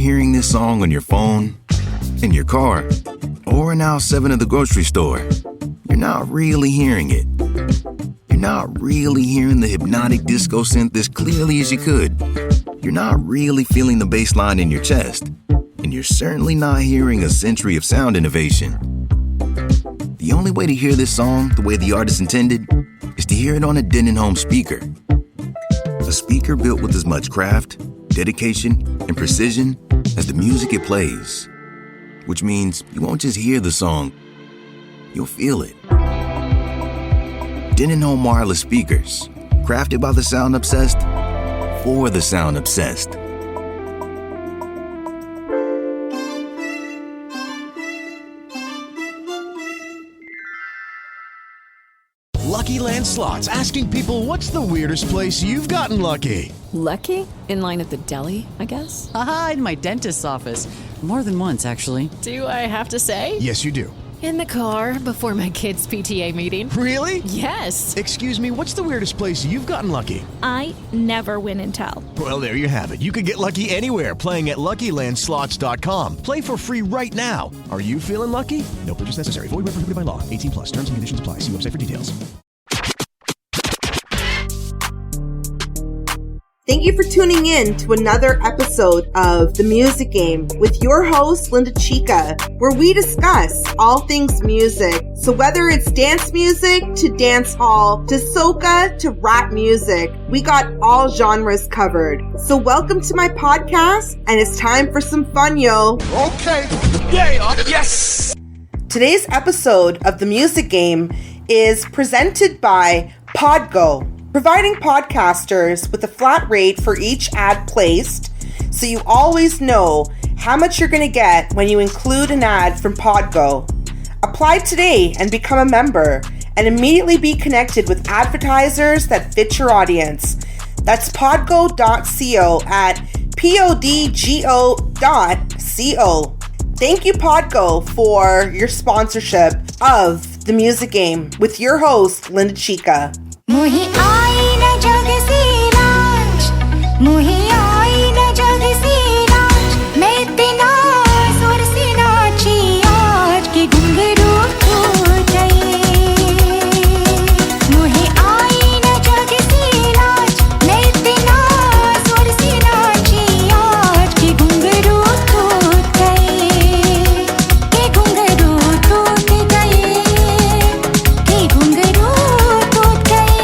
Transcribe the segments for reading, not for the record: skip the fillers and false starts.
hearing this song on your phone, in your car, or in aisle 7 of the grocery store, you're not really hearing it. You're not really hearing the hypnotic disco synth as clearly as you could. You're not really feeling the bass line in your chest. And you're certainly not hearing a century of sound innovation. The only way to hear this song the way the artist intended is to hear it on a Denon home speaker. A speaker built with as much craft, dedication, and precision as the music it plays. Which means you won't just hear the song, you'll feel it. Denon home wireless speakers, crafted by the sound obsessed, for the sound obsessed. Lucky Land Slots, asking people, what's the weirdest place you've gotten lucky? Lucky? In line at the deli, I guess? Aha, in my dentist's office. More than once, actually. Do I have to say? Yes, you do. In the car before my kids' PTA meeting. Really? Yes. Excuse me, what's the weirdest place you've gotten lucky? I never win and tell. Well, there you have it. You can get lucky anywhere, playing at LuckyLandSlots.com. Play for free right now. Are you feeling lucky? No purchase necessary. Void where prohibited by law. 18 plus. Terms and conditions apply. See website for details. Thank you for tuning in to another episode of The Music Game with your host, Lyndachica, where we discuss all things music. So whether it's dance music to dance hall to soca to rap music, we got all genres covered. So welcome to my podcast, and it's time for some fun, yo. Okay. Yeah. Yes. Today's episode of The Music Game is presented by Podgo, providing podcasters with a flat rate for each ad placed, so you always know how much you're going to get when you include an ad from Podgo. Apply today and become a member, and immediately be connected with advertisers that fit your audience. That's podgo.co at podgo.co. Thank you, Podgo, for your sponsorship of The Music Game with your host, Lyndachica. मुही आई न जग से राज मुही आई न जग से राज मैं इतना जोर से नाची आज कि घुंघरू टूट गए मुही आई न जग से राज मैं इतना जोर से नाची आज कि घुंघरू टूट गए कि घुंघरू टूट गए कि घुंघरू टूट गए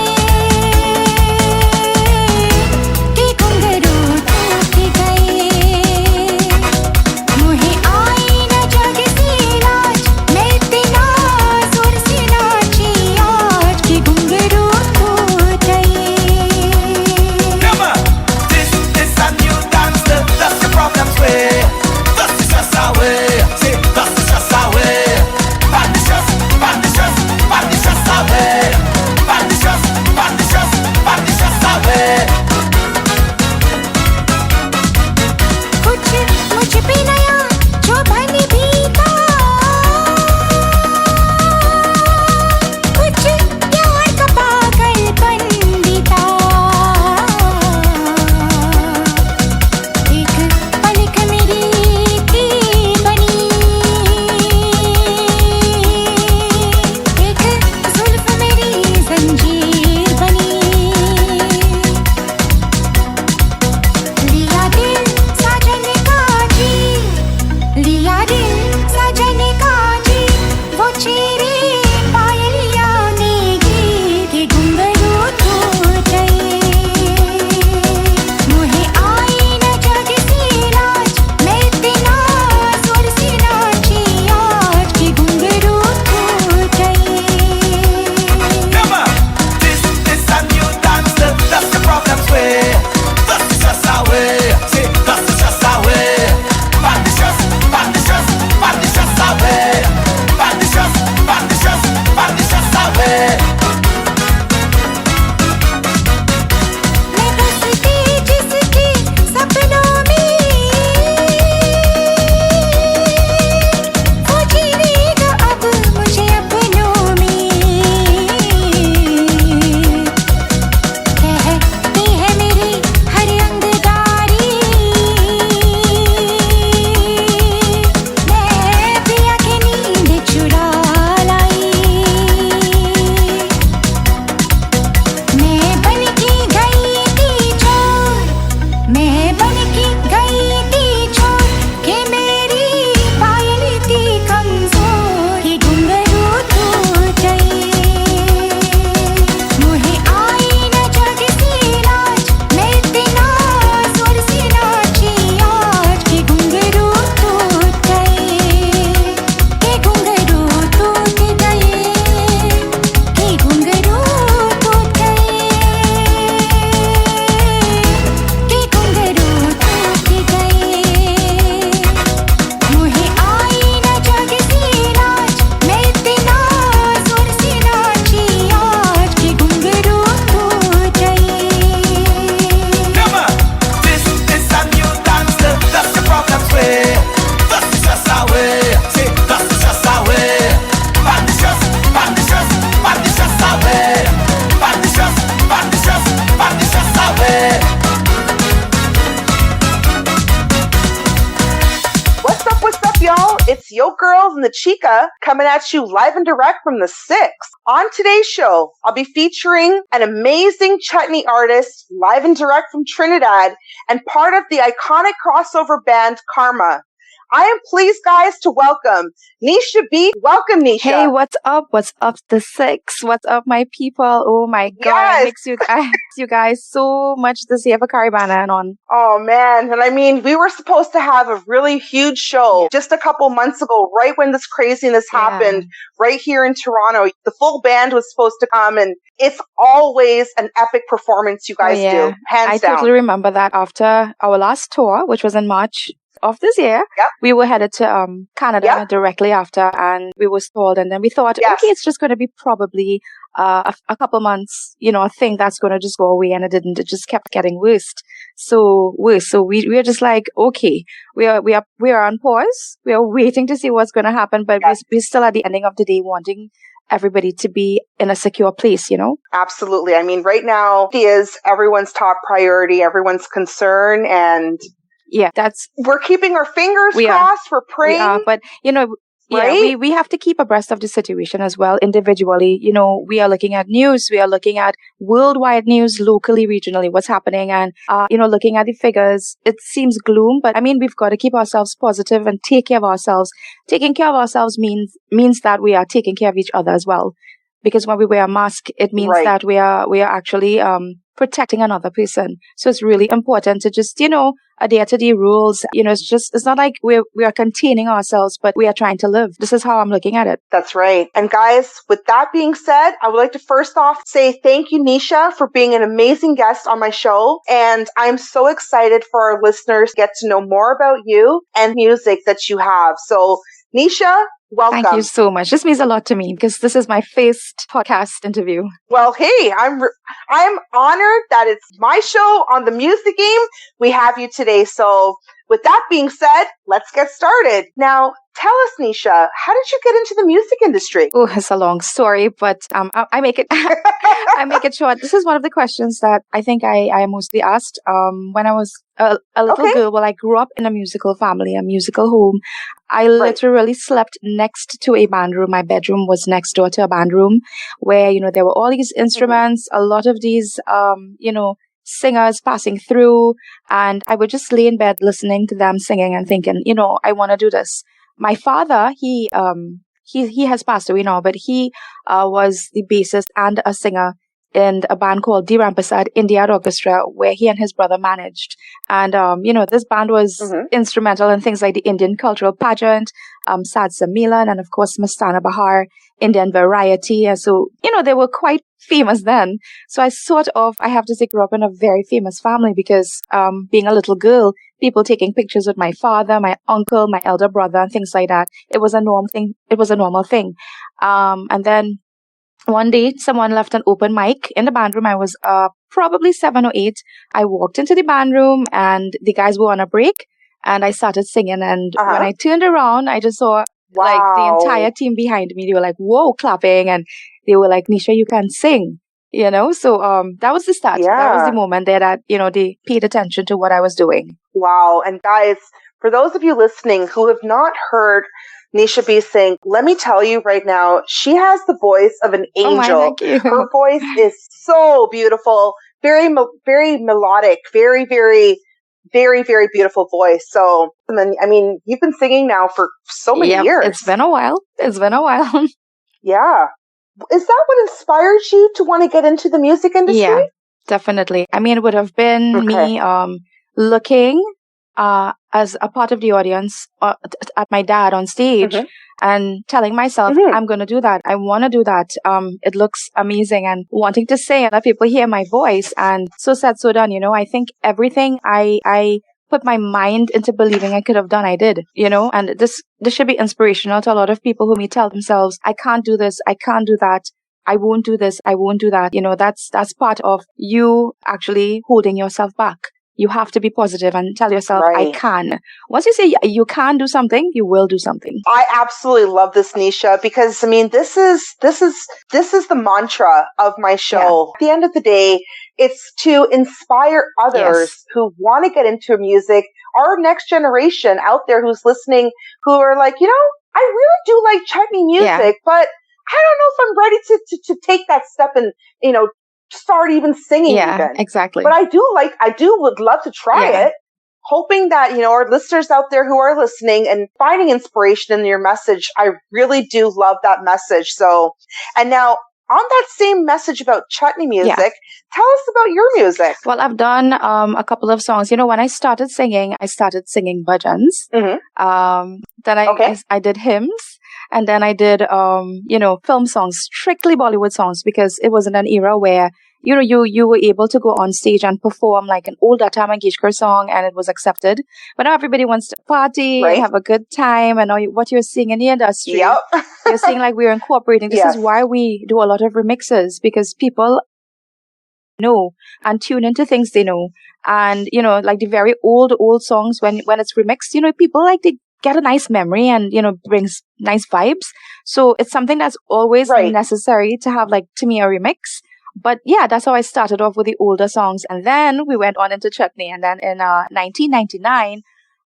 Lyndachica, coming at you live and direct from the 6th. On today's show, I'll be featuring an amazing chutney artist, live and direct from Trinidad, and part of the iconic crossover band Karma. I am pleased, guys, to welcome Nisha B. Welcome, Nisha. Hey, what's up? What's up, the 6? What's up, my people? Oh my God. Yes. I miss you guys so much this year for Caribana and on. Oh, man. And I mean, we were supposed to have a really huge show just a couple months ago, right when this craziness happened, right here in Toronto. The full band was supposed to come, and it's always an epic performance you guys do, hands down. I totally remember that after our last tour, which was in March of this year, we were headed to Canada directly after, and we were stalled, and then we thought, okay, it's just going to be probably a couple months, a thing that's going to just go away, and it didn't. It just kept getting worse. So we are just like, okay, we are on pause. We are waiting to see what's going to happen, but we're still at the ending of the day wanting everybody to be in a secure place, Absolutely. I mean, right now is everyone's top priority, everyone's concern, and we're keeping our fingers crossed. We're praying. We are, but we have to keep abreast of the situation as well individually. We are looking at news. We are looking at worldwide news, locally, regionally, what's happening, and looking at the figures. It seems gloom, but I mean, we've got to keep ourselves positive and take care of ourselves. Taking care of ourselves means that we are taking care of each other as well. Because when we wear a mask, it means that we are actually protecting another person. So it's really important to just, adhere to the rules. It's not like we are containing ourselves, but we are trying to live. This is how I'm looking at it. That's right. And guys, with that being said, I would like to first off say thank you, Nisha, for being an amazing guest on my show. And I'm so excited for our listeners to get to know more about you and music that you have. So, Nisha, welcome. Thank you so much. This means a lot to me because this is my first podcast interview. Well, hey, I'm honored that it's my show on the Music Game. We have you today. So with that being said, let's get started. Now, tell us, Nisha, how did you get into the music industry? Oh, it's a long story, but I make it I make it short. This is one of the questions that I think I mostly asked when I was a little girl. Well, I grew up in a musical family, a musical home. I literally slept next to a band room. My bedroom was next door to a band room where, there were all these instruments, a lot of these, singers passing through, and I would just lay in bed listening to them singing and thinking, I want to do this. My father, he has passed away now, but he was the bassist and a singer in a band called D. Rampasad India Orchestra, where he and his brother managed. And, this band was instrumental in things like the Indian Cultural Pageant, Sad Sammilan, and of course, Mastana Bahar, Indian Variety. And so, they were quite famous then. So I have to say, grew up in a very famous family because, being a little girl, people taking pictures with my father, my uncle, my elder brother, and things like that. It was a normal thing. It was a normal thing. And then one day, someone left an open mic in the band room. I was probably 7 or 8. I walked into the band room and the guys were on a break and I started singing. And when I turned around, I just saw like the entire team behind me. They were like, whoa, clapping. And they were like, Nisha, you can sing, So that was the start. Yeah. That was the moment there that, they paid attention to what I was doing. Wow. And guys, for those of you listening who have not heard Nisha B sing, let me tell you right now, she has the voice of an angel. Thank you. Her voice is so beautiful, very melodic, very, very, very, very beautiful voice. So, I mean, you've been singing now for so many years. It's been a while. Yeah. Is that what inspired you to want to get into the music industry? Yeah, definitely. I mean, it would have been me looking as a part of the audience at my dad on stage and telling myself, I'm going to do that. I want to do that. It looks amazing, and wanting to say and let people hear my voice. And so said, so done. I think everything I put my mind into believing I could have done, I did, and this should be inspirational to a lot of people who may tell themselves, I can't do this. I can't do that. I won't do this. I won't do that. That's part of you actually holding yourself back. You have to be positive and tell yourself, I can. Once you say you can do something, you will do something. I absolutely love this, Nisha, because I mean, this is the mantra of my show. At the end of the day, it's to inspire others who want to get into music, our next generation out there who's listening, who are like, I really do like chutney music, but I don't know if I'm ready to take that step and, start even singing even. Exactly. But I would love to try it. Hoping that, our listeners out there who are listening and finding inspiration in your message, I really do love that message. So, and now on that same message about chutney music, tell us about your music. Well, I've done a couple of songs. When I started singing bhajans. Mm-hmm. Then I did hymns, and then I did film songs, strictly Bollywood songs, because it was in an era where you were able to go on stage and perform like an old Lata Mangeshkar song, and it was accepted. But now everybody wants to party and have a good time, and what you're seeing in the industry, you're seeing like we're incorporating. This is why we do a lot of remixes, because people know and tune into things they know. And, like the very old songs, when it's remixed, people like they get a nice memory and, brings nice vibes. So it's something that's always necessary to have, like, to me, a remix. But yeah, that's how I started off with the older songs. And then we went on into chutney. And then in 1999,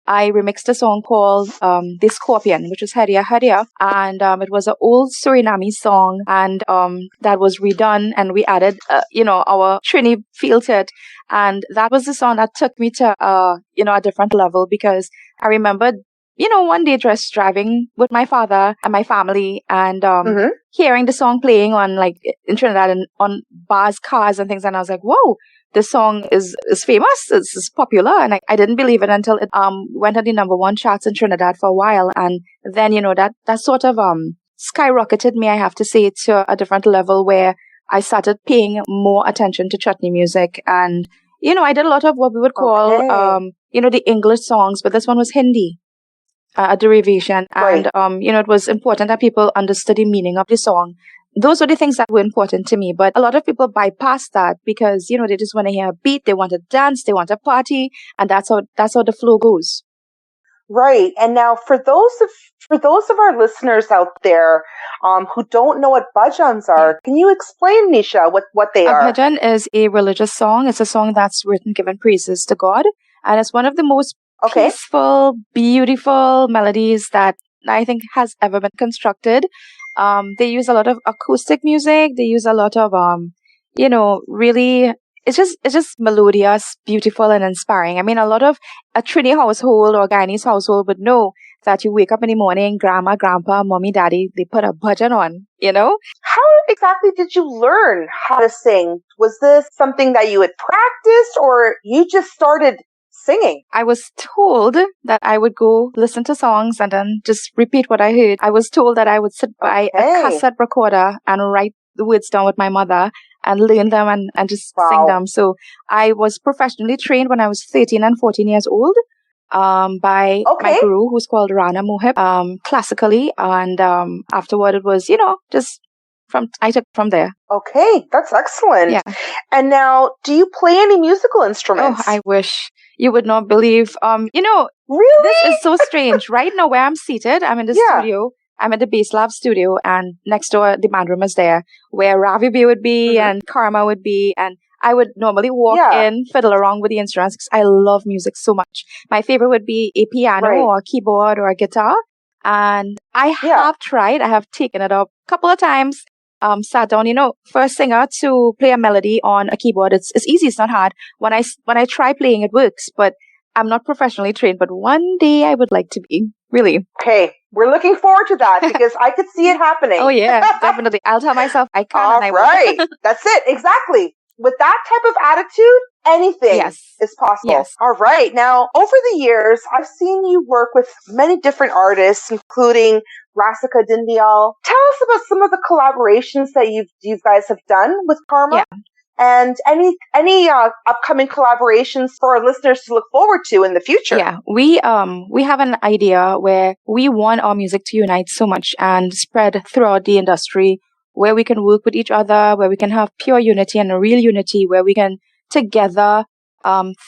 I remixed a song called The Scorpion, which was Haria Haria. And it was an old Suriname song. And that was redone. And we added, our Trini feel to it. And that was the song that took me to, a different level, because I remembered, one day just driving with my father and my family and hearing the song playing on, like, in Trinidad and on bars, cars and things. And I was like, whoa, this song is famous. It's popular. And I didn't believe it until it went on the #1 charts in Trinidad for a while. And then, that sort of skyrocketed me, I have to say, to a different level where I started paying more attention to chutney music. And, I did a lot of what we would call, the English songs, but this one was Hindi. A derivation. And, it was important that people understood the meaning of the song. Those were the things that were important to me. But a lot of people bypass that because, they just want to hear a beat, they want to dance, they want to party, and that's how the flow goes. Right. And now for those of our listeners out there who don't know what bhajans are, can you explain, Nisha, what they are? A bhajan is a religious song. It's a song that's written giving praises to God. And it's one of the most peaceful, beautiful melodies that I think has ever been constructed. They use a lot of acoustic music. They use a lot of, really, it's just melodious, beautiful, and inspiring. I mean, a lot of a Trini household or Guyanese household would know that you wake up in the morning, grandma, grandpa, mommy, daddy, they put a bhajan on, How exactly did you learn how to sing? Was this something that you had practiced, or you just started singing? I was told that I would go listen to songs and then just repeat what I heard. I was told that I would sit by a cassette recorder and write the words down with my mother and learn them and just sing them. So I was professionally trained when I was 13 and 14 years old by my guru, who's called Rana Mohib, classically. And afterward, it was, I took from there. Okay, that's excellent. Yeah. And now, do you play any musical instruments? Oh, I wish. You would not believe. Really? This is so strange. Right now where I'm seated, I'm in the studio. I'm at the Bass Lab studio, and next door, the band room is there, where Ravi B would be and Karma would be. And I would normally walk in, fiddle around with the instruments, because I love music so much. My favorite would be a piano or a keyboard or a guitar. And I have tried. I have taken it up a couple of times. Sat down, for a singer to play a melody on a keyboard, it's easy, it's not hard. When I try playing, it works, but I'm not professionally trained. But one day I would like to be, really. Okay, we're looking forward to that, because I could see it happening. Oh yeah, definitely. I'll tell myself I can. All right, that's it, exactly. With that type of attitude, anything is possible. Yes. All right. Now, over the years, I've seen you work with many different artists, including Rasika Dindial. Tell us about some of the collaborations that you guys have done with Karma, and any upcoming collaborations for our listeners to look forward to in the future. Yeah, we have an idea where we want our music to unite so much and spread throughout the industry, where we can work with each other, where we can have pure unity and a real unity, where we can together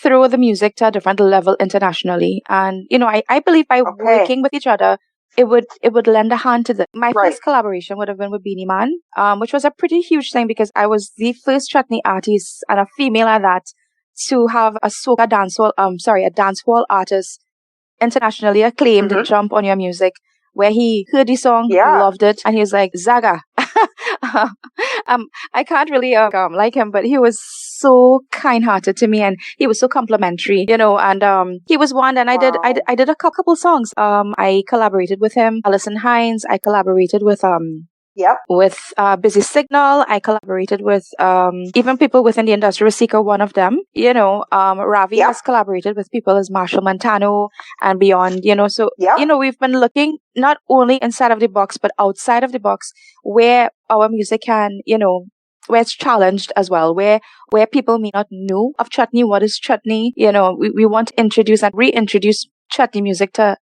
throw the music to a different level internationally. And, I believe by working with each other, it would lend a hand to my first collaboration would have been with Beanie Man, which was a pretty huge thing, because I was the first chutney artist, and a female at that, to have a soca dancehall, a dancehall artist internationally acclaimed jump on your music where he heard the song, loved it, and he was like, Zaga. I can't really like him, but he was so kind-hearted to me, and he was so complimentary, and he was one. And I did a couple songs. I collaborated with him, Alison Hines. I collaborated with Busy Signal. I collaborated with even people within the industry. Rasika, one of them. Ravi has collaborated with people as Marshall Montano and beyond. So we've been looking not only inside of the box but outside of the box, where our music can, where it's challenged as well, where people may not know of chutney. What is chutney? We want to introduce and reintroduce chutney music to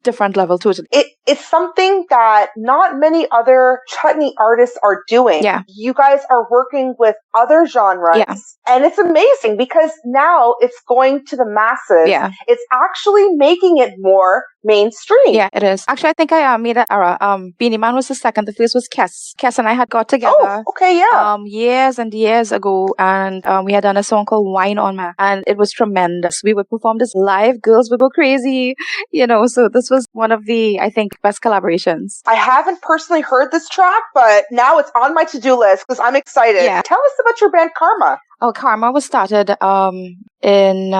different level totally. It's something that not many other chutney artists are doing. Yeah. You guys are working with other genres. Yeah. And it's amazing because now it's going to the masses. Yeah. It's actually making it more mainstream. Yeah, it is. Actually, I think I made an error. Beanie Man was the second. The first was Kes. Kes and I had got together. Oh, okay, yeah. Years and years ago, and we had done a song called Wine on Me, and it was tremendous. We would perform this live. Girls would go crazy, so this was one of the, I think, best collaborations. I haven't personally heard this track, but now it's on my to-do list because I'm excited. Yeah. Tell us about your band Karma. Oh, Karma was started in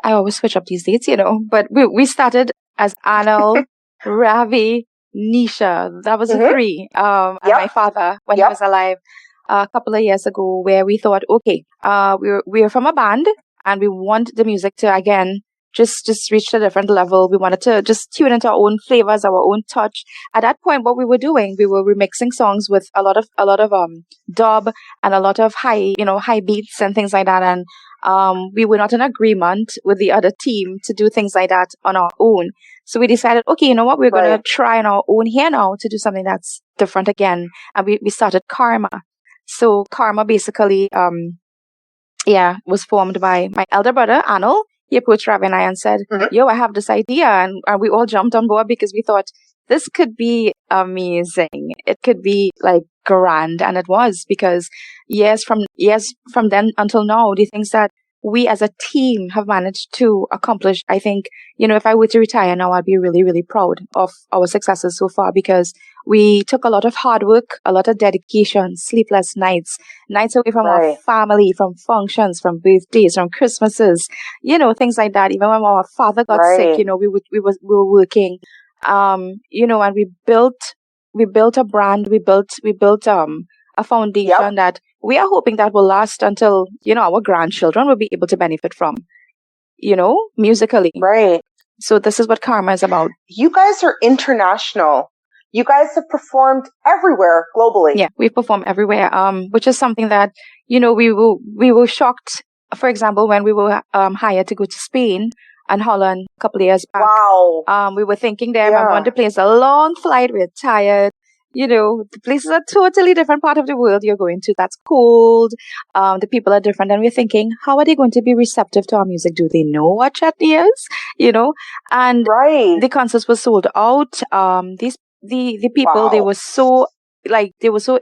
I always switch up these dates, but we started as Anil, Ravi, Nisha. That was the three. And my father, when he was alive, a couple of years ago, where we thought, okay, we're from a band and we want the music to, again, just reach a different level. We wanted to just tune into our own flavors, our own touch. At that point, what we were doing, we were remixing songs with a lot of dub and a lot of high beats and things like that. And we were not in agreement with the other team to do things like that on our own. So we decided, okay, you know what, we're going to try on our own here now to do something that's different again. And we started Karma. So Karma basically, was formed by my elder brother, Anil. He approached Ravi and I and said, yo, I have this idea. And we all jumped on board because we thought this could be amazing. It could be like grand. And it was, because years from then until now, the things that we as a team have managed to accomplish, I think, if I were to retire now, I'd be really, really proud of our successes so far, because we took a lot of hard work, a lot of dedication, sleepless nights away from our family, from functions, from birthdays, from Christmases, things like that. Even when our father got sick, we were working, and we built a brand, we built a foundation that we are hoping that will last until, our grandchildren will be able to benefit from, musically. Right. So this is what Karma is about. You guys are international. You guys have performed everywhere globally. Yeah, we've performed everywhere, which is something that, we were shocked, for example, when we were hired to go to Spain and Holland a couple of years back. Wow. We were thinking there, I want to place a long flight, we're tired. The places are totally different part of the world you're going to. That's cold. The people are different. And we're thinking, how are they going to be receptive to our music? Do they know what chutney is? And the concerts were sold out. The people, they were so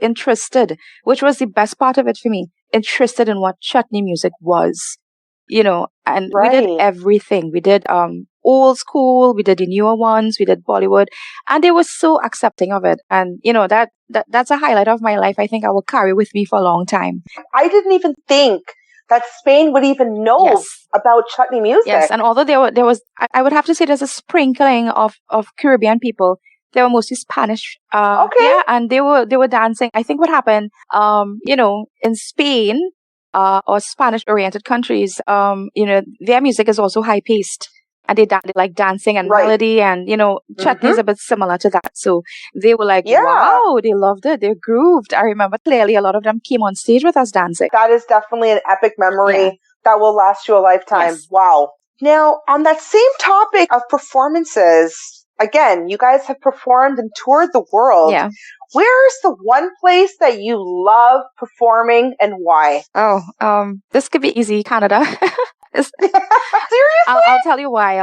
interested, which was the best part of it for me, interested in what chutney music was, and we did everything. We did, old school, we did the newer ones, we did Bollywood, and they were so accepting of it. And, that's a highlight of my life. I think I will carry with me for a long time. I didn't even think that Spain would even know about chutney music. Yes, and although there was, I would have to say there's a sprinkling of Caribbean people. They were mostly Spanish. Yeah, and they were dancing. I think what happened, in Spain, or Spanish-oriented countries, their music is also high-paced. And they like dancing and melody, and, chutney is a bit similar to that. So they were like, wow, they loved it. They grooved. I remember clearly a lot of them came on stage with us dancing. That is definitely an epic memory that will last you a lifetime. Yes. Wow. Now, on that same topic of performances, again, you guys have performed and toured the world. Yeah. Where's the one place that you love performing and why? Oh, this could be easy, Canada. Seriously? I'll tell you why.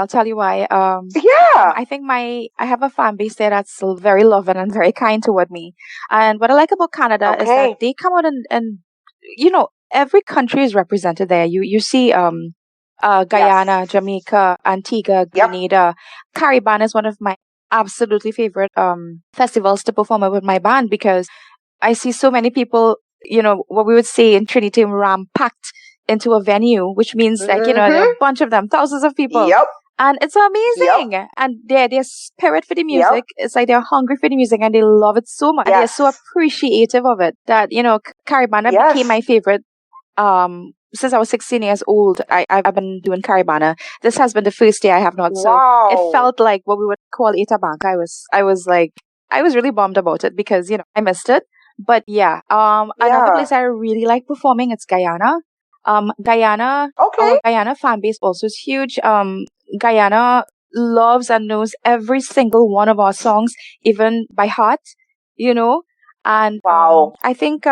I think I have a fan base there that's still very loving and very kind toward me. And what I like about Canada is that they come out and every country is represented there. You see, Guyana, Jamaica, Antigua, Grenada. Caribbean is one of my absolutely favorite festivals to perform with my band, because I see so many people, what we would say in Trinity, ram-packed into a venue, which means like, there are a bunch of them, thousands of people. Yep. And it's amazing. Yep. And their spirit for the music, it's like they're hungry for the music and they love it so much. And they're so appreciative of it that, Caribana became my favorite. Since I was 16 years old, I've been doing Caribana. This has been the first day I have not. So it felt like what we would call Eta Bank. I was really bummed about it because, I missed it. But another place I really like performing, it's Guyana. Guyana, our Guyana fan base also is huge. Guyana loves and knows every single one of our songs, even by heart, and I think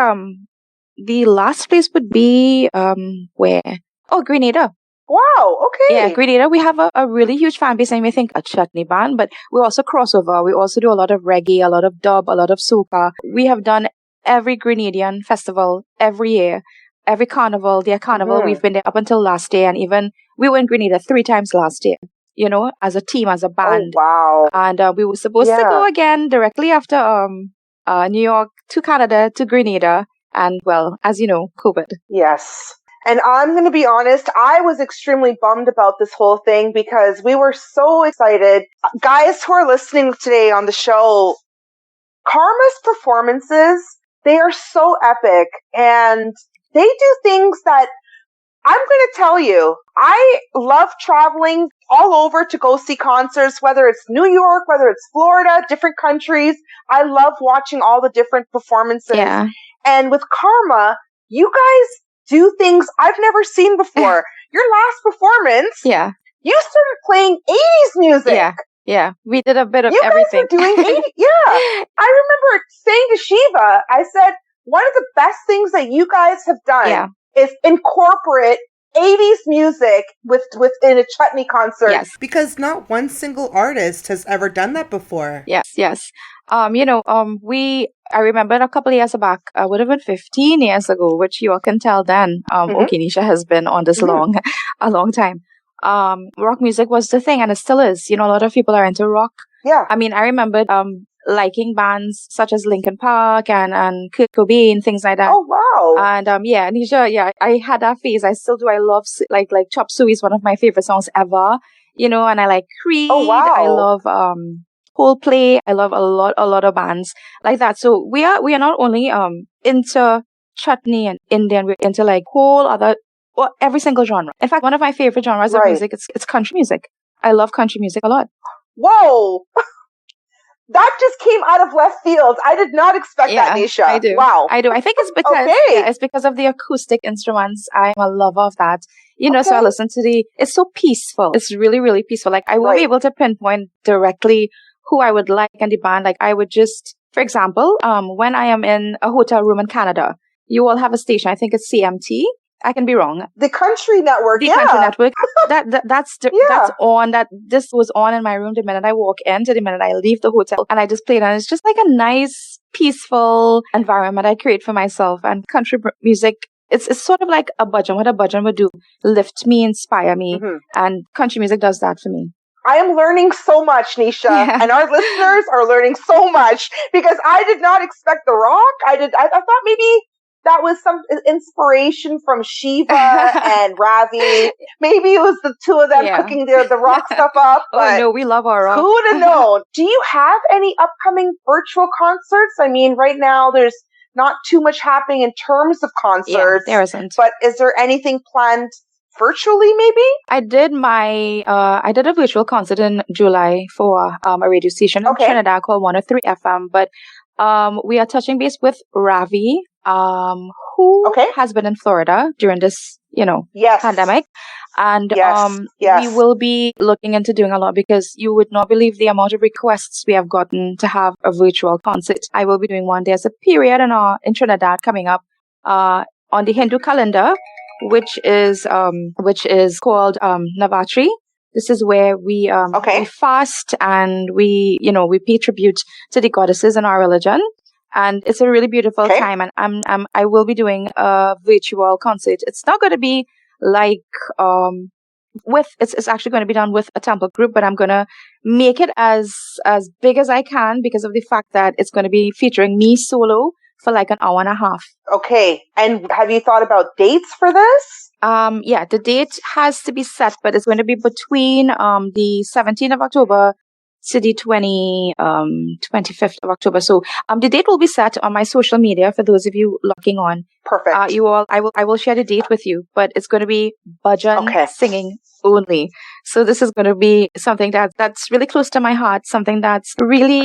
the last place would be where? Oh, Grenada. Wow, okay. Yeah, Grenada, we have a really huge fan base, and we think a chutney band, but we also crossover. We also do a lot of reggae, a lot of dub, a lot of soca. We have done every Grenadian festival every year, every carnival, their carnival. We've been there up until last year, and even we were in Grenada 3 times last year, as a team, as a band. Oh, wow. And we were supposed to go again directly after New York to Canada to Grenada. And well, as you know, COVID. Yes. And I'm going to be honest, I was extremely bummed about this whole thing because we were so excited. Guys who are listening today on the show, Karma's performances, they are so epic and they do things that I'm going to tell you. I love traveling all over to go see concerts, whether it's New York, whether it's Florida, different countries. I love watching all the different performances. Yeah. And with Karma, you guys do things I've never seen before. Your last performance, you started playing 80s music. Yeah. We did a bit of You everything. guys were doing 80s. Yeah. I remember saying to Shiva, I said, one of the best things that you guys have done is incorporate 80s music within a chutney concert. Yes. Because not one single artist has ever done that before. Yes. I remember a couple of years back, would have been 15 years ago, which you all can tell then. Okay, Nisha has been on this a long time. Rock music was the thing, and it still is. A lot of people are into rock. Yeah. I mean, I remember liking bands such as Linkin Park and Kurt Cobain, things like that. Oh, wow. And Nisha, I had that phase. I still do. I love like Chop Suey is one of my favorite songs ever. And I like Creed. Oh, wow. I love Coldplay. I love a lot of bands like that. So we are not only into chutney and Indian, we're into like every single genre. In fact, one of my favorite genres of music it's country music. I love country music a lot. Whoa. That just came out of left field. I did not expect that, Nisha. I do. Wow. I do. I think it's because it's because of the acoustic instruments. I'm a lover of that. So I listen to it's so peaceful. It's really, really peaceful. Like I won't be able to pinpoint directly who I would like in the band. Like I would just, for example, when I am in a hotel room in Canada, you all have a station. I think it's CMT. I can be wrong. The Country Network. Country Network. That's on. This was on in my room the minute I walk in to the minute I leave the hotel, and I just played. And it's just like a nice, peaceful environment I create for myself. And country music, it's sort of like a bhajan. What a bhajan would do, lift me, inspire me, and country music does that for me. I am learning so much, Nisha, and our listeners are learning so much because I did not expect the rock. I thought maybe that was some inspiration from Shiva and Ravi. Maybe it was the two of them cooking the rock stuff up. But no, we love our rock. Who would have known? Do you have any upcoming virtual concerts? I mean, right now there's not too much happening in terms of concerts. Yeah, there isn't. But is there anything planned virtually, maybe? I did a virtual concert in July for a radio station in Trinidad called 103 FM. But we are touching base with Ravi, who has been in Florida during this, pandemic. And we will be looking into doing a lot because you would not believe the amount of requests we have gotten to have a virtual concert. I will be doing one. There's a period in Trinidad coming up on the Hindu calendar, which is called Navratri. This is where we fast and we pay tribute to the goddesses in our religion. And it's a really beautiful time. And I will be doing a virtual concert. It's not going to be like it's actually going to be done with a temple group, but I'm going to make it as big as I can because of the fact that it's going to be featuring me solo for like an hour and a half. Okay. And have you thought about dates for this? Yeah, the date has to be set, but it's going to be between the 17th of October to the 25th of October. So the date will be set on my social media for those of you logging on. Perfect. I will share the date with you, but it's going to be bhajan singing only. So this is going to be something that's really close to my heart, something that's really,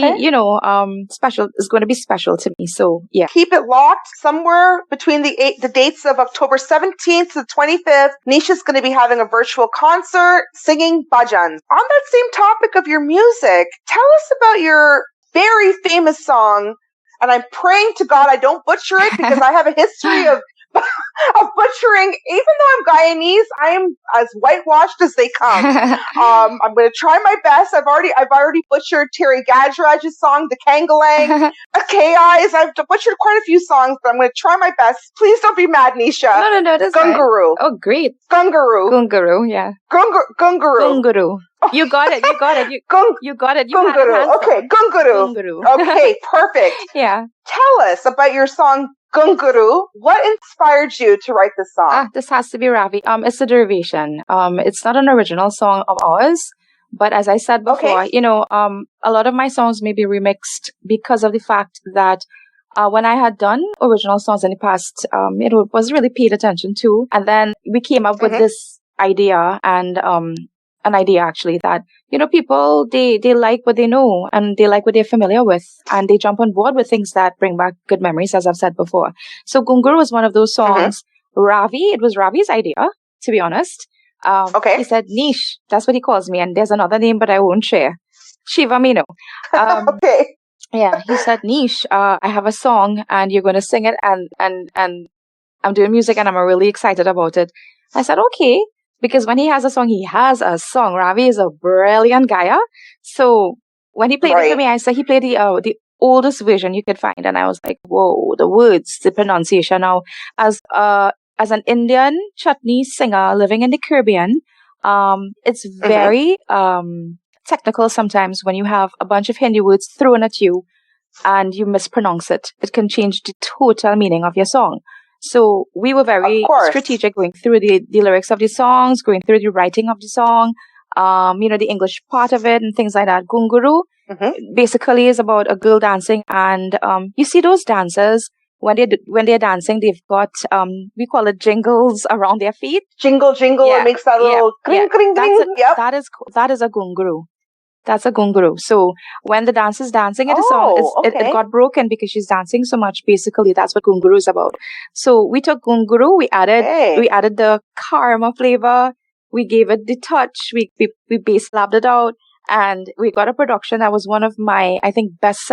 special, is going to be special to me. So yeah. Keep it locked somewhere between the dates of October 17th to the 25th. Nisha's going to be having a virtual concert singing bhajans. On that same topic of your music, tell us about your very famous song. And I'm praying to God I don't butcher it because I have a history of butchering. Even though I'm Guyanese, I am as whitewashed as they come. I'm going to try my best. I've already butchered Terry Gajraj's song, The Kangalang, KI's. I've butchered quite a few songs, but I'm going to try my best. Please don't be mad, Nisha. No, that's Gunguru. Oh, great. Gunguru, yeah. Gunguru. You got it. You got it. You got it. Gunguru. Okay, Gunguru. Okay, perfect. Yeah. Tell us about your song Gunguru. What inspired you to write this song? This has to be Ravi. It's a derivation. It's not an original song of ours, but as I said before, a lot of my songs may be remixed because of the fact that when I had done original songs in the past, it was really paid attention to, and then we came up with this idea and an idea actually that people they like what they know and they like what they're familiar with, and they jump on board with things that bring back good memories, as I've said before. So Gunguru was one of those songs. It was Ravi's idea, to be honest. He said Nish, that's what he calls me, and there's another name but I won't share. Shiva Mino. Okay. Yeah, he said Nish, I have a song and you're going to sing it, and I'm doing music and I'm really excited about it. I said okay. Because when he has a song, he has a song. Ravi is a brilliant guy. So when he played it for me, I said he played the oldest version you could find. And I was like, whoa, the words, the pronunciation. Now, as an Indian chutney singer living in the Caribbean, it's very technical sometimes when you have a bunch of Hindi words thrown at you and you mispronounce it. It can change the total meaning of your song. So we were very strategic going through the lyrics of the songs, going through the writing of the song, the English part of it and things like that. Gunguru basically is about a girl dancing, and you see those dancers when they're dancing, they've got we call it jingles around their feet. Jingle, it makes that little gring, gring, gring. That is a gunguru. That's a gunguru. So when the dancer's dancing in the song, it got broken because she's dancing so much. Basically, that's what gunguru is about. So we took gunguru, we added the karma flavor, we gave it the touch, we bass slapped it out, and we got a production that was one of my, I think, best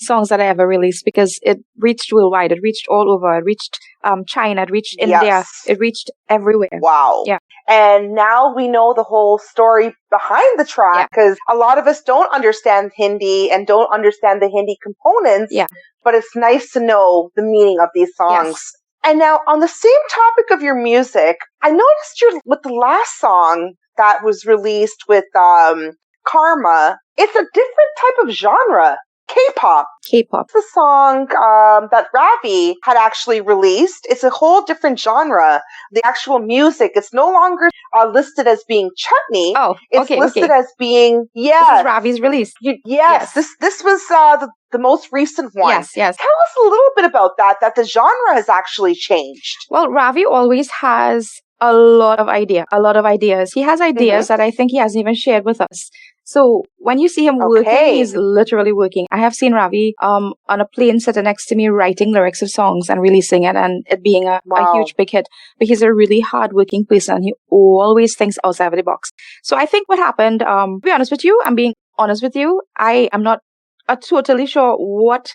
songs that I ever released, because it reached worldwide. It reached all over. It reached China. It reached India. It reached everywhere. Wow. Yeah. And now we know the whole story behind the track, because a lot of us don't understand Hindi and don't understand the Hindi components. Yeah. But it's nice to know the meaning of these songs. Yes. And now on the same topic of your music, I noticed you're with the last song that was released with Karma. It's a different type of genre. K-pop. K-pop. It's a song that Ravi had actually released. It's a whole different genre. The actual music, it's no longer listed as being chutney. Oh, it's listed as being, This is Ravi's release. Yes. This was the most recent one. Yes. Tell us a little bit about that the genre has actually changed. Well, Ravi always has a lot of ideas. He has ideas that I think he hasn't even shared with us. So when you see him working, he's literally working. I have seen Ravi on a plane sitting next to me writing lyrics of songs and releasing it, and it being a huge big hit. But he's a really hardworking person. He always thinks outside of the box. So I think what happened, to be honest with you, I'm being honest with you, I am not totally sure what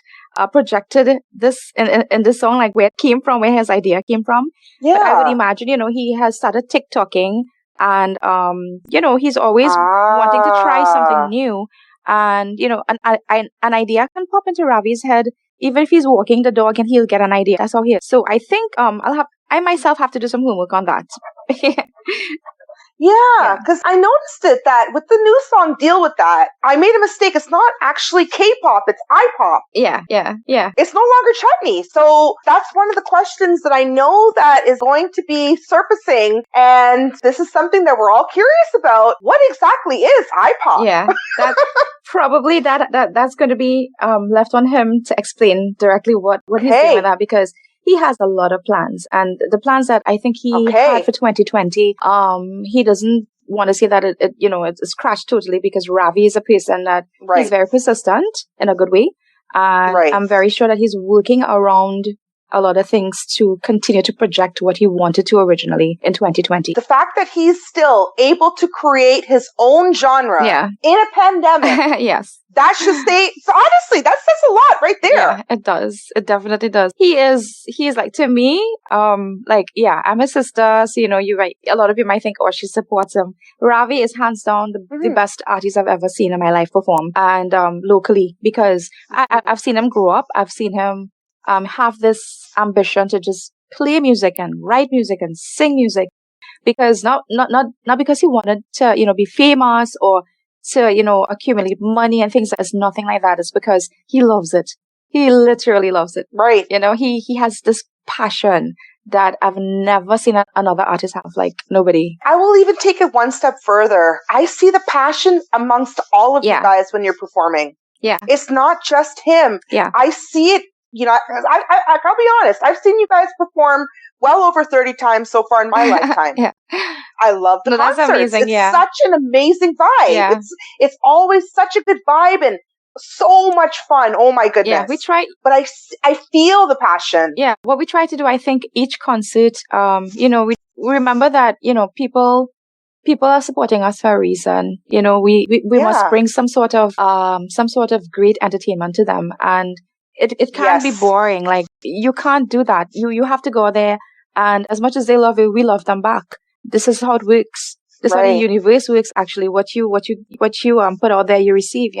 projected this in this song, like where it came from, where his idea came from. Yeah. But I would imagine, he has started TikToking. And, he's always wanting to try something new. And, an idea can pop into Ravi's head, even if he's walking the dog, and he'll get an idea. That's how he is. So I think, I myself have to do some homework on that. Yeah, because I noticed it that with the new song Deal With That, I made a mistake. It's not actually K-pop, it's I-pop. Yeah. It's no longer chutney. So that's one of the questions that I know that is going to be surfacing. And this is something that we're all curious about. What exactly is I-pop? Yeah, that probably that's going to be left on him to explain directly what he's doing with that, because he has a lot of plans, and the plans that I think he had for 2020, he doesn't want to say that it's crashed totally, because Ravi is a person that he's very persistent in a good way. I'm very sure that he's working around a lot of things to continue to project what he wanted to originally in 2020. The fact that he's still able to create his own genre in a pandemic. Yes. That should stay. So honestly, that says a lot right there. Yeah, it does. It definitely does. He is like, to me, I'm a sister. So, a lot of you might think, oh, she supports him. Ravi is hands down the best artist I've ever seen in my life perform, and locally, because I've seen him grow up. I've seen him have this ambition to just play music and write music and sing music, because not because he wanted to, be famous or to, accumulate money and things. It's nothing like that. It's because he loves it. He literally loves it. Right. He has this passion that I've never seen another artist have, like nobody. I will even take it one step further. I see the passion amongst all of you guys when you're performing. Yeah. It's not just him. Yeah. I see it. I'll be honest. I've seen you guys perform well over 30 times so far in my lifetime. Yeah. I love the concerts. That's amazing. It's such an amazing vibe. Yeah. It's always such a good vibe and so much fun. Oh my goodness. Yeah, we try. But I feel the passion. Yeah. What we try to do, I think, each concert, we remember that, people are supporting us for a reason. We must bring some sort of great entertainment to them. And it can't be boring. Like, you can't do that. You have to go there, and as much as they love you, we love them back. This is how it works. This is how the universe works, actually. What you put out there, you receive,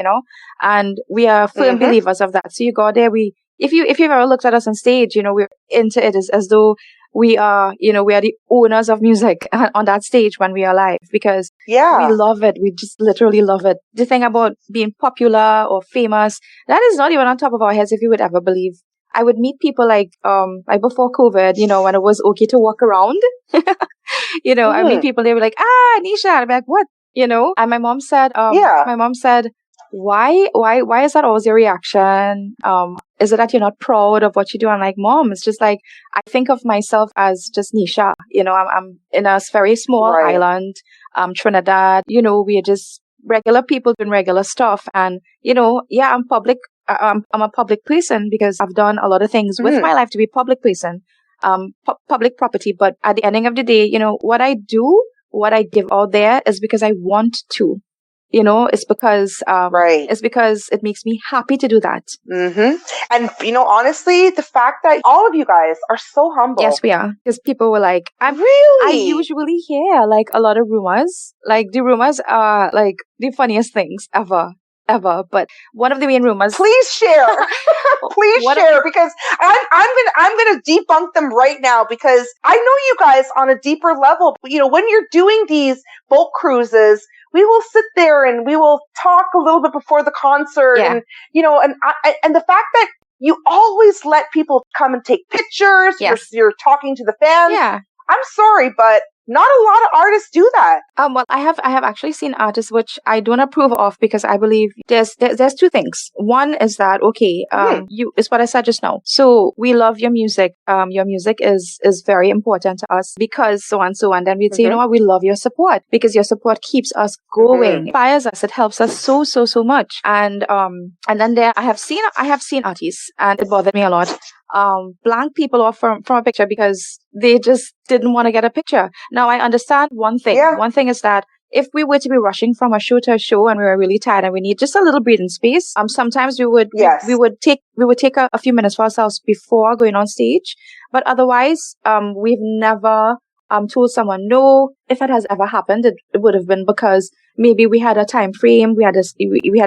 and we are firm believers of that. So you go there, if you've ever looked at us on stage, we're into it as though we are the owners of music on that stage when we are live, because we love it. We just literally love it. The thing about being popular or famous, that is not even on top of our heads, if you would ever believe. I would meet people like before COVID, when it was okay to walk around. I meet people, they were like, Nisha. I'm like, what? And my mom said, why is that always your reaction? Is it that you're not proud of what you do? I'm like, Mom, it's just like, I think of myself as just Nisha. I'm in a very small island, Trinidad. We are just regular people doing regular stuff. And, I'm public. I'm a public person because I've done a lot of things with my life to be a public person, public property. But at the ending of the day, what I do, what I give out there is because I want to. It's because it's because it makes me happy to do that. And honestly, the fact that all of you guys are so humble. Yes, we are. Because people were like, I usually hear like a lot of rumors. Like, the rumors are like the funniest things ever. But one of the main rumors. Please share. Please share, because I'm gonna debunk them right now, because I know you guys on a deeper level. When you're doing these boat cruises, we will sit there and we will talk a little bit before the concert, and and the fact that you always let people come and take pictures. Yes. You're talking to the fans. Yeah. I'm sorry, but not a lot of artists do that. Well, I have actually seen artists which I don't approve of, because I believe there's two things. One is that, it's what I said just now. So we love your music. Your music is very important to us because so and so. And then we'd say, you know what, we love your support, because your support keeps us going, inspires us. It helps us so much. And then I have seen artists, and it bothered me a lot. Blank people off from a picture because they just didn't want to get a picture. Now, I understand one thing. Yeah. One thing is that if we were to be rushing from a show to a show and we were really tired and we need just a little breathing space, sometimes we would take a few minutes for ourselves before going on stage. But otherwise, we've never told someone no. If it has ever happened, it would have been because maybe we had a time frame, we had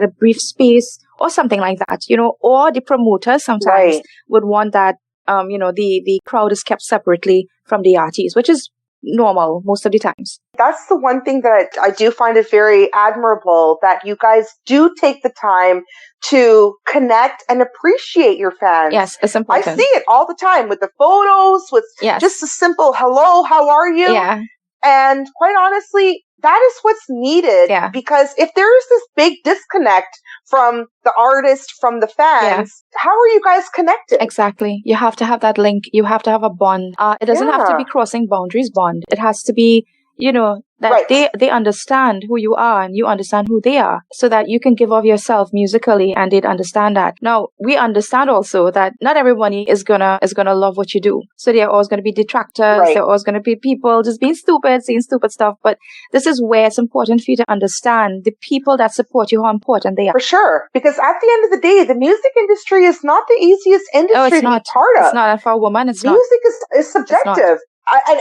a brief space or something like that, or the promoters sometimes would want that, the crowd is kept separately from the artist, which is normal most of the times. that's the one thing that I do find it very admirable, that you guys do take the time to connect and appreciate your fans. Yes, it's important. I see it all the time with the photos, with just a simple hello, how are you? Yeah. And quite honestly, that is what's needed. Yeah. Because if there is this big disconnect from the artist, from the fans, how are you guys connected? Exactly. You have to have that link. You have to have a bond. It doesn't have to be crossing boundaries bond. It has to be, that they understand who you are and you understand who they are, so that you can give of yourself musically and they'd understand that. Now, we understand also that not everybody is gonna love what you do. So there are always gonna be detractors. There are always gonna be people just being stupid, saying stupid stuff. But this is where it's important for you to understand the people that support you, how important they are. For sure. Because at the end of the day, the music industry is not the easiest industry to be part of. It's not. And for a woman, it's not. Music is subjective.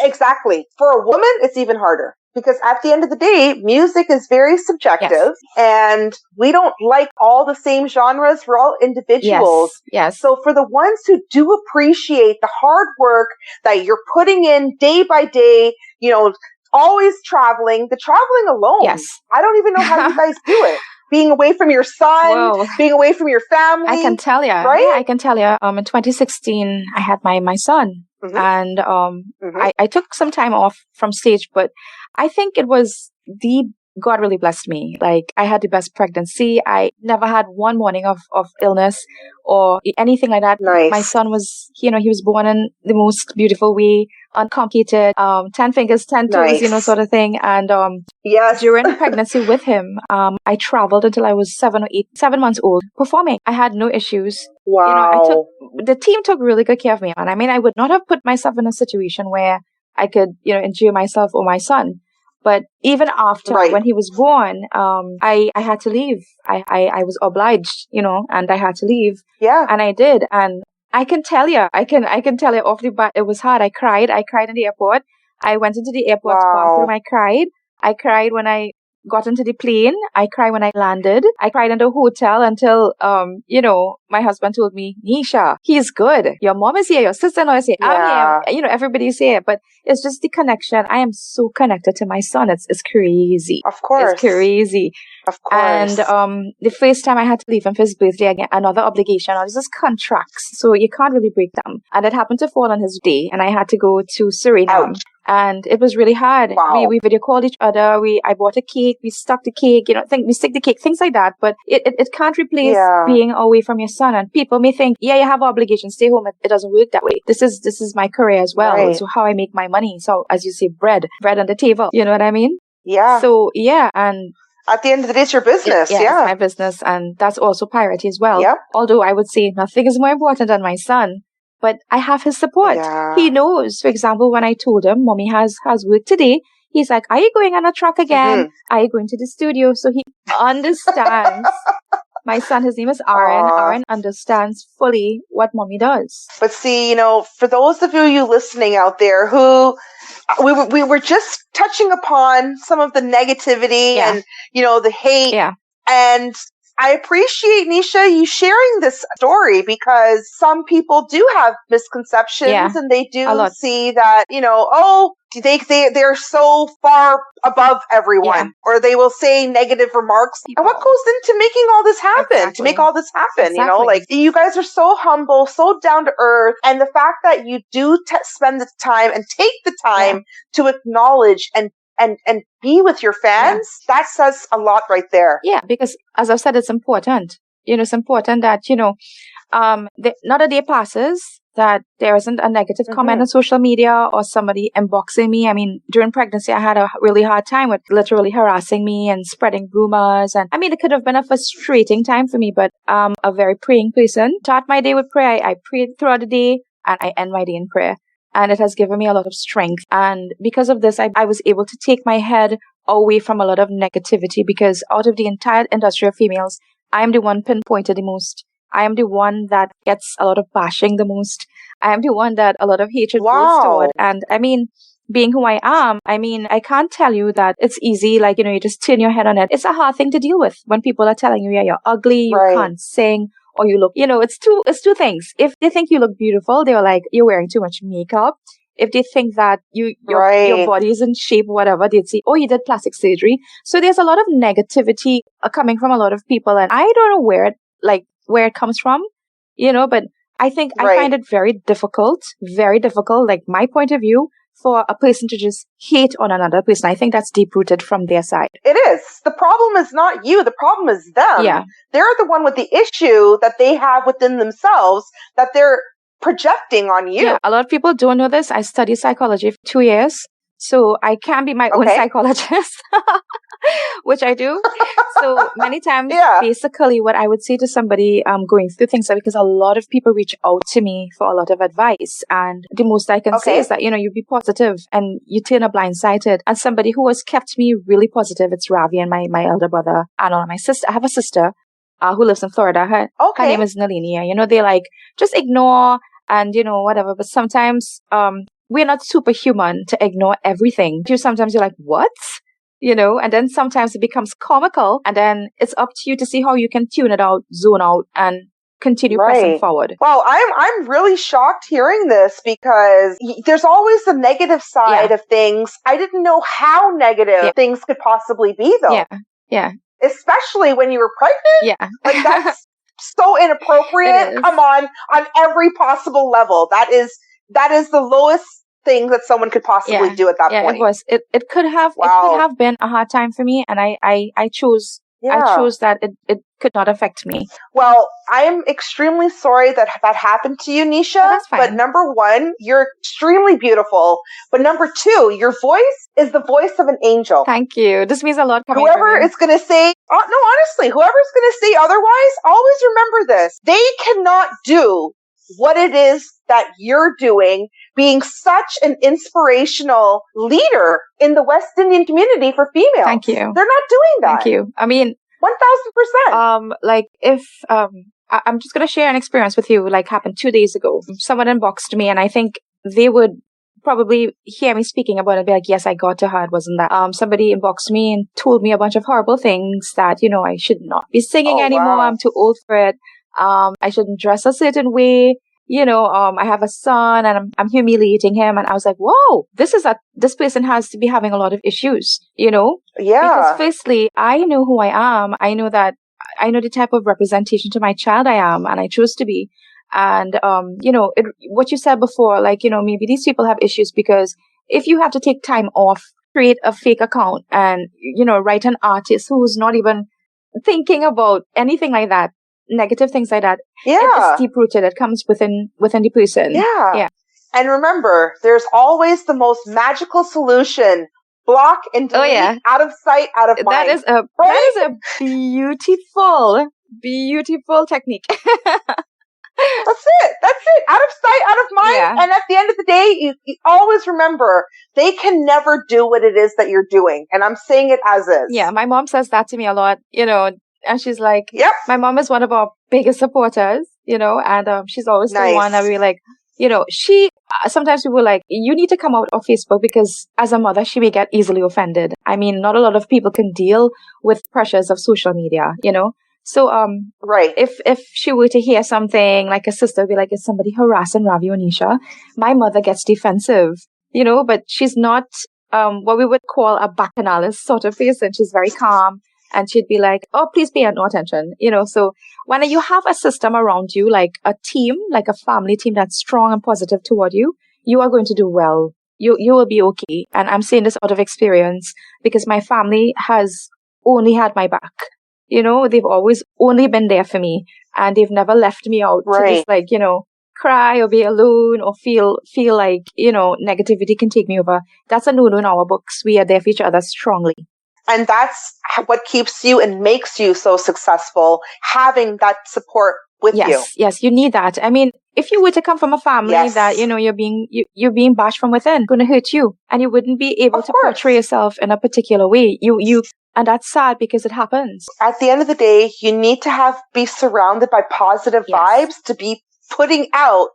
Exactly. For a woman, it's even harder. Because at the end of the day, music is very subjective, and we don't like all the same genres. We're all individuals. Yes. So for the ones who do appreciate the hard work that you're putting in day by day, always traveling, the traveling alone. Yes. I don't even know how you guys do it. Being away from your son, being away from your family. I can tell you. Right? Yeah, I can tell you. In 2016, I had my son. Mm-hmm. And I took some time off from stage, but I think it was God really blessed me. Like, I had the best pregnancy. I never had one morning of illness or anything like that. Nice. My son was, he was born in the most beautiful way, uncomplicated, 10 fingers, 10 toes, sort of thing. And during pregnancy with him, I traveled until I was 7 months old performing. I had no issues. Wow. The team took really good care of me. And I mean, I would not have put myself in a situation where I could, injure myself or my son. But even after, when he was born, I had to leave. I was obliged, and I had to leave. Yeah. And I did. And I can tell you, I can tell you off the bat, it was hard. I cried in the airport. I went into the airport bathroom. I cried when I got into the plane. I cried when I landed. I cried in the hotel until, my husband told me, Nisha, he's good. Your mom is here. Your sister-in-law is here. I'm here. Everybody's here. But it's just the connection. I am so connected to my son. It's crazy. Of course. It's crazy. Of course. And the first time I had to leave him for his birthday, again, another obligation. All these is contracts. So you can't really break them. And it happened to fall on his day. And I had to go to Suriname. Ouch. And it was really hard. Wow. We video called each other. I bought a cake. We stuck the cake. We stick the cake, things like that. But it can't replace being away from your son. And people may think, you have obligations, stay home. It doesn't work that way. This is my career as well. Right. So how I make my money. So as you say, bread on the table. You know what I mean? Yeah. So and at the end of the day, it's your business. It's my business, and that's also priority as well. Yep. Although I would say nothing is more important than my son. But I have his support. Yeah. He knows. For example, when I told him, Mommy has work today, he's like, are you going on a truck again? Mm-hmm. Are you going to the studio? So he understands. My son, his name is Aaron. Aaron understands fully what Mommy does. But see, for those of you listening out there who we were just touching upon some of the negativity and, the hate. Yeah. And I appreciate, Nisha, you sharing this story, because some people do have misconceptions and they do see that, they're so far above everyone, or they will say negative remarks. And what goes into making all this happen, to make all this happen, you guys are so humble, so down to earth. And the fact that you do spend the time and take the time to acknowledge and be with your fans, that says a lot right there. Yeah, because as I've said, it's important. It's important that, not a day passes that there isn't a negative comment on social media or somebody inboxing me. I mean, during pregnancy, I had a really hard time with literally harassing me and spreading rumors. And I mean, it could have been a frustrating time for me, but I'm a very praying person. Start my day with prayer. I prayed throughout the day and I end my day in prayer. And it has given me a lot of strength. And because of this, I was able to take my head away from a lot of negativity, because out of the entire industry of females, I am the one pinpointed the most. I am the one that gets a lot of bashing the most. I am the one that a lot of hatred goes toward. And I mean, being who I am, I can't tell you that it's easy, you just turn your head on it. It's a hard thing to deal with when people are telling you, you're ugly, you can't sing, or you look, it's two things. If they think you look beautiful, they're like, you're wearing too much makeup. if they think that your Right. body is in shape, whatever, they'd say, oh, you did plastic surgery. So there's a lot of negativity coming from a lot of people, and I don't know where it comes from, but I think I find it very difficult, like my point of view, for a person to just hate on another person. I think that's deep-rooted from their side. It is. The problem is not you. The problem is them. Yeah. They're the one with the issue that they have within themselves that they're projecting on you. Yeah, a lot of people don't know this. I studied psychology for 2 years, so I can be my own psychologist, which I do. So many times, basically, what I would say to somebody going through things, because a lot of people reach out to me for a lot of advice, and the most I can say is that, you be positive and you turn a blind side to it. And somebody who has kept me really positive, it's Ravi and my elder brother, and my sister. I have a sister who lives in Florida. Her name is Nalini. They like, just ignore and, whatever. But sometimes we're not superhuman to ignore everything. Sometimes you're like, what? And then sometimes it becomes comical, and then it's up to you to see how you can tune it out, zone out, and continue pressing forward. Well, I'm really shocked hearing this, because there's always the negative side of things. I didn't know how negative things could possibly be, though. Yeah. Especially when you were pregnant. Yeah. Like, that's so inappropriate. Come on every possible level. That is the lowest thing that someone could possibly do at that point. It was. It could have been a hard time for me, and I chose that it could not affect me. Well, I am extremely sorry that happened to you, Nisha. That's fine. But number one, you're extremely beautiful. But number two, your voice is the voice of an angel. Thank you. This means a lot coming Whoever from you. is going to say, no, honestly, whoever's going to say otherwise, always remember this. They cannot do what it is that you're doing, being such an inspirational leader in the West Indian community for females. Thank you. They're not doing that. Thank you. I mean, 1,000%. If I'm just gonna share an experience with you, like happened 2 days ago. Someone inboxed me, and I think they would probably hear me speaking about it, be like, yes, I got to her. It wasn't that. Somebody inboxed me and told me a bunch of horrible things that, I should not be singing anymore. Wow. I'm too old for it. I shouldn't dress a certain way. I have a son, and I'm humiliating him. And I was like, whoa, this person has to be having a lot of issues, Yeah. Because firstly, I know who I am. I know the type of representation to my child I am, and I choose to be. And, what you said before, like, maybe these people have issues because if you have to take time off, create a fake account and, write an artist who's not even thinking about anything like that, negative things like that. It's deep-rooted. It comes within the person. Yeah. And remember, there's always the most magical solution. Block and delete, out of sight, out of mind. That is a beautiful technique. That's it. Out of sight, out of mind. Yeah. And at the end of the day, you always remember, they can never do what it is that you're doing. And I'm saying it as is. Yeah, my mom says that to me a lot, and she's like, yep. My mom is one of our biggest supporters, and she's always the one that we like, sometimes people like, you need to come out of Facebook because as a mother, she may get easily offended. I mean, not a lot of people can deal with pressures of social media, So, if she were to hear something like a sister would be like, is somebody harassing Ravi or Nisha? My mother gets defensive, but she's not, what we would call a bacchanalist sort of person. She's very calm. And she'd be like, oh, please pay no attention. So when you have a system around you, like a team, like a family team that's strong and positive toward you, you are going to do well. You will be okay. And I'm saying this out of experience because my family has only had my back. They've always only been there for me, and they've never left me out to just like, cry or be alone or feel like, negativity can take me over. That's a no-no in our books. We are there for each other strongly. And that's what keeps you and makes you so successful, having that support with you. Yes, you need that. I mean, if you were to come from a family that, you're being bashed from within, going to hurt you, and you wouldn't be able to portray yourself in a particular way. And that's sad because it happens. At the end of the day, you need to be surrounded by positive vibes to be putting out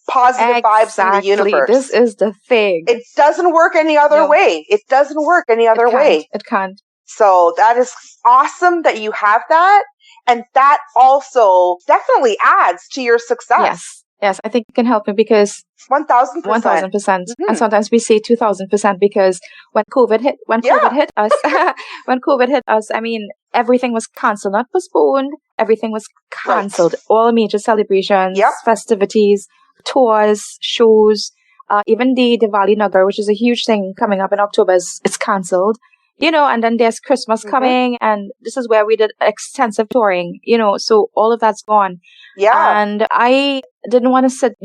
positive vibes in the universe. This is the thing. It doesn't work any other way. It doesn't work any other way. It can't. So that is awesome that you have that. And that also definitely adds to your success. Yes, Yes, I think it can help me because 1,000%. 1,000%. And sometimes we say 2,000% because when COVID hit us, when COVID hit us, I mean, everything was canceled, not postponed. Everything was canceled. Right. All major celebrations, festivities, tours, shows, even the Diwali Nagar, which is a huge thing coming up in October, it's canceled. And then there's Christmas coming, and this is where we did extensive touring, so all of that's gone. Yeah. And I didn't want to sit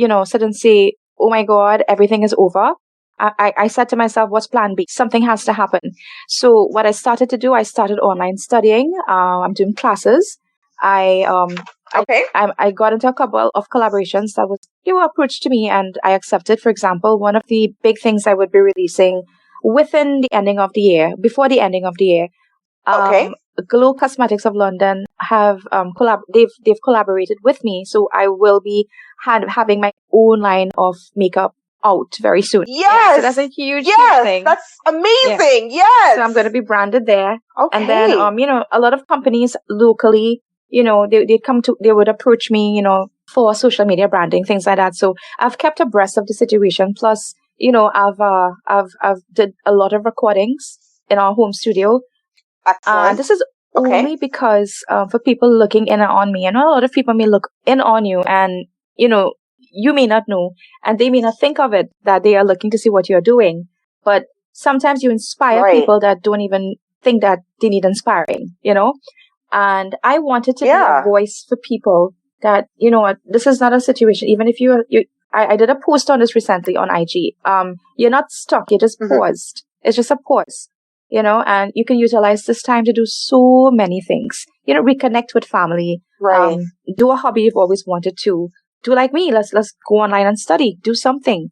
and say, oh my God, everything is over. I said to myself, what's plan B? Something has to happen. So what I started to do, I started online studying. I'm doing classes. I got into a couple of collaborations that were approached to me, and I accepted. For example, one of the big things I would be releasing within the ending of the year, before the ending of the year. Glow Cosmetics of London have they've collaborated with me, so I will be having my own line of makeup out very soon. Yes, so that's a huge thing. That's amazing. Yes, so I'm going to be branded there. Okay, and then a lot of companies locally, they would approach me, for social media branding, things like that. So I've kept abreast of the situation. Plus, I've did a lot of recordings in our home studio. Excellent. This is only because for people looking in on me, and a lot of people may look in on you, and you may not know, and they may not think of it that they are looking to see what you're doing. But sometimes you inspire people that don't even think that they need inspiring, And I wanted to be a voice for people that, this is not a situation. Even if I did a post on this recently on IG. You're not stuck. You're just paused. It's just a pause. And you can utilize this time to do so many things. Reconnect with family. Right. Do a hobby you've always wanted to. Do like me. Let's go online and study. Do something.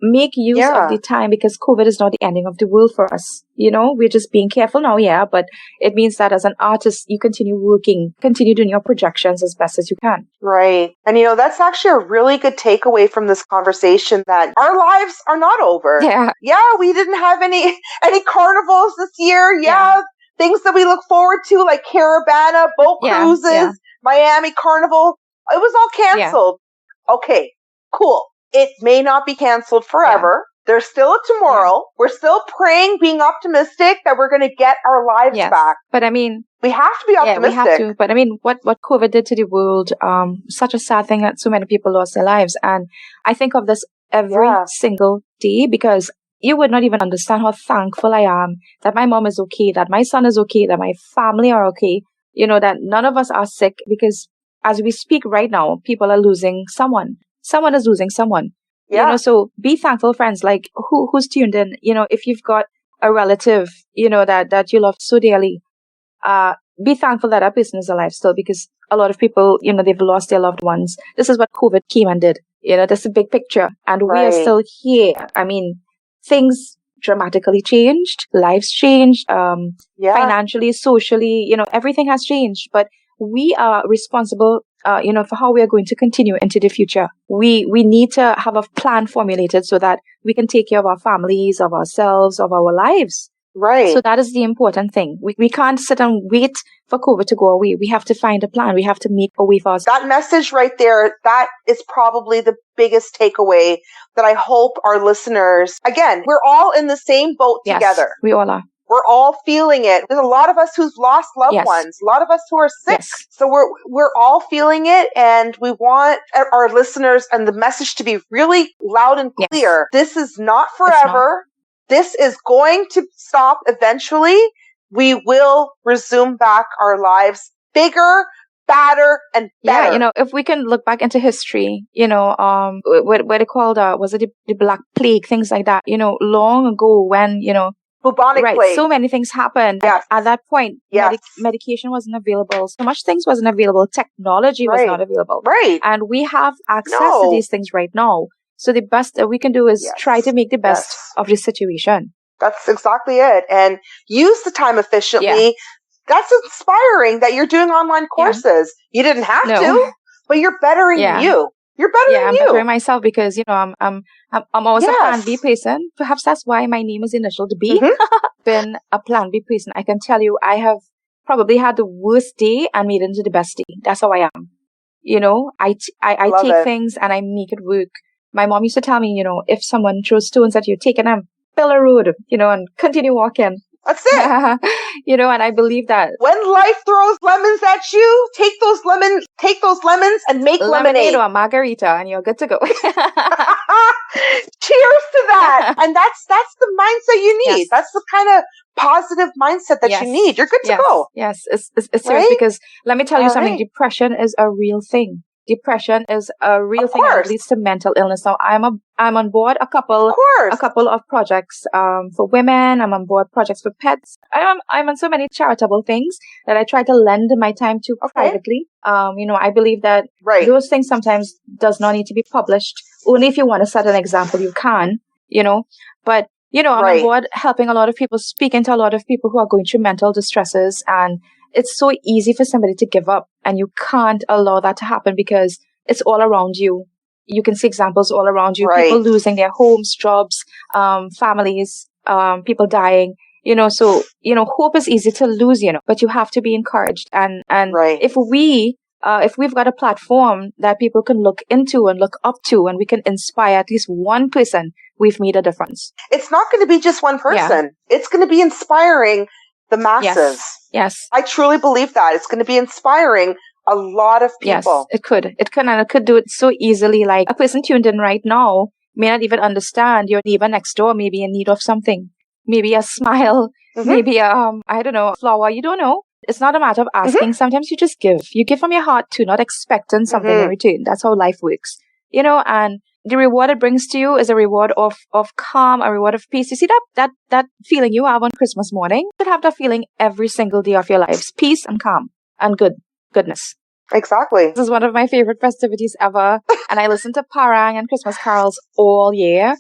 Make use of the time, because COVID is not the ending of the world for us. We're just being careful now, but it means that as an artist, you continue working, continue doing your projections as best as you can. Right. And that's actually a really good takeaway from this conversation, that our lives are not over. Yeah. Yeah, we didn't have any carnivals this year. Yeah. Things that we look forward to, like Caravana, boat cruises, Miami Carnival. It was all canceled. Yeah. Okay, cool. It may not be canceled forever. Yeah. There's still a tomorrow. Yeah. We're still praying, being optimistic that we're going to get our lives back. But I mean, we have to be optimistic. Yeah, we have to. But I mean, what COVID did to the world, such a sad thing that so many people lost their lives. And I think of this every single day, because you would not even understand how thankful I am that my mom is okay, that my son is okay, that my family are okay, that none of us are sick, because as we speak right now, people are losing someone. Someone is losing someone. Yeah. So be thankful, friends, like who's tuned in. If you've got a relative, that you love so dearly, be thankful that that person is alive still, because a lot of people, they've lost their loved ones. This is what COVID came and did. That's the big picture. And we are still here. I mean, things dramatically changed. Lives changed. Financially, socially, everything has changed. But we are responsible, for how we are going to continue into the future. We need to have a plan formulated so that we can take care of our families, of ourselves, of our lives. Right. So that is the important thing. We can't sit and wait for COVID to go away. We have to find a plan. We have to make a way for us. That message right there, that is probably the biggest takeaway that I hope our listeners, again, we're all in the same boat together. We all are. We're all feeling it. There's a lot of us who's lost loved ones. A lot of us who are sick. Yes. So we're all feeling it, and we want our listeners and the message to be really loud and clear. This is not forever. This is going to stop eventually. We will resume back our lives bigger, badder, and better. Yeah, if we can look back into history, what they called, was it the Black Plague, things like that, long ago when, bubonic plague. So many things happened. Yes. At that point, medication wasn't available. So much things wasn't available. Technology was not available. Right. And we have access to these things right now. So the best that we can do is try to make the best of the situation. That's exactly it. And use the time efficiently. Yeah. That's inspiring that you're doing online courses. Yeah. You didn't have to, but you're bettering you. You're bettering you. I'm bettering myself because, I'm always a plan B person. Perhaps that's why my name is initial to B. Been a plan B person. I can tell you I have probably had the worst day and made it into the best day. That's how I am. I Love take it. things and I make it work. My mom used to tell me, if someone throws stones at you, take them, fill a road, and continue walking. That's it. And I believe that. When life throws lemons at you, take those lemons and make lemonade. Or margarita, and you're good to go. Cheers to that. And that's the mindset you need. Yes. That's the kind of positive mindset that you need. You're good to go. Yes, it's serious Right? Because let me tell you something. Right. Depression is a real thing. Depression is a real thing course. and it leads to mental illness. Now, I'm on board a couple of projects for women. I'm on board projects for pets. I'm on so many charitable things that I try to lend my time to privately. I believe that those things sometimes does not need to be published. Only if you want to set an example, you can. But I'm on board helping a lot of people, speaking to a lot of people who are going through mental distresses, and it's so easy for somebody to give up, and you can't allow that to happen because it's all around you. You can see examples all around you. Right. People losing their homes, jobs, families, people dying. So hope is easy to lose. But you have to be encouraged. And if we've got a platform that people can look into and look up to, and we can inspire at least one person, we've made a difference. It's not going to be just one person. Yeah. It's going to be inspiring the masses. Yes. I truly believe that. It's going to be inspiring a lot of people. Yes, it could. And it could do it so easily. Like a person tuned in right now may not even understand your neighbor next door may be in need of something. Maybe a smile, maybe a flower. You don't know. It's not a matter of asking. Sometimes you just give. You give from your heart too, not expecting something in return. That's how life works. And the reward it brings to you is a reward of calm, a reward of peace. You see that feeling you have on Christmas morning? You should have that feeling every single day of your lives. Peace and calm and goodness. Exactly. This is one of my favorite festivities ever. And I listen to parang and Christmas carols all year.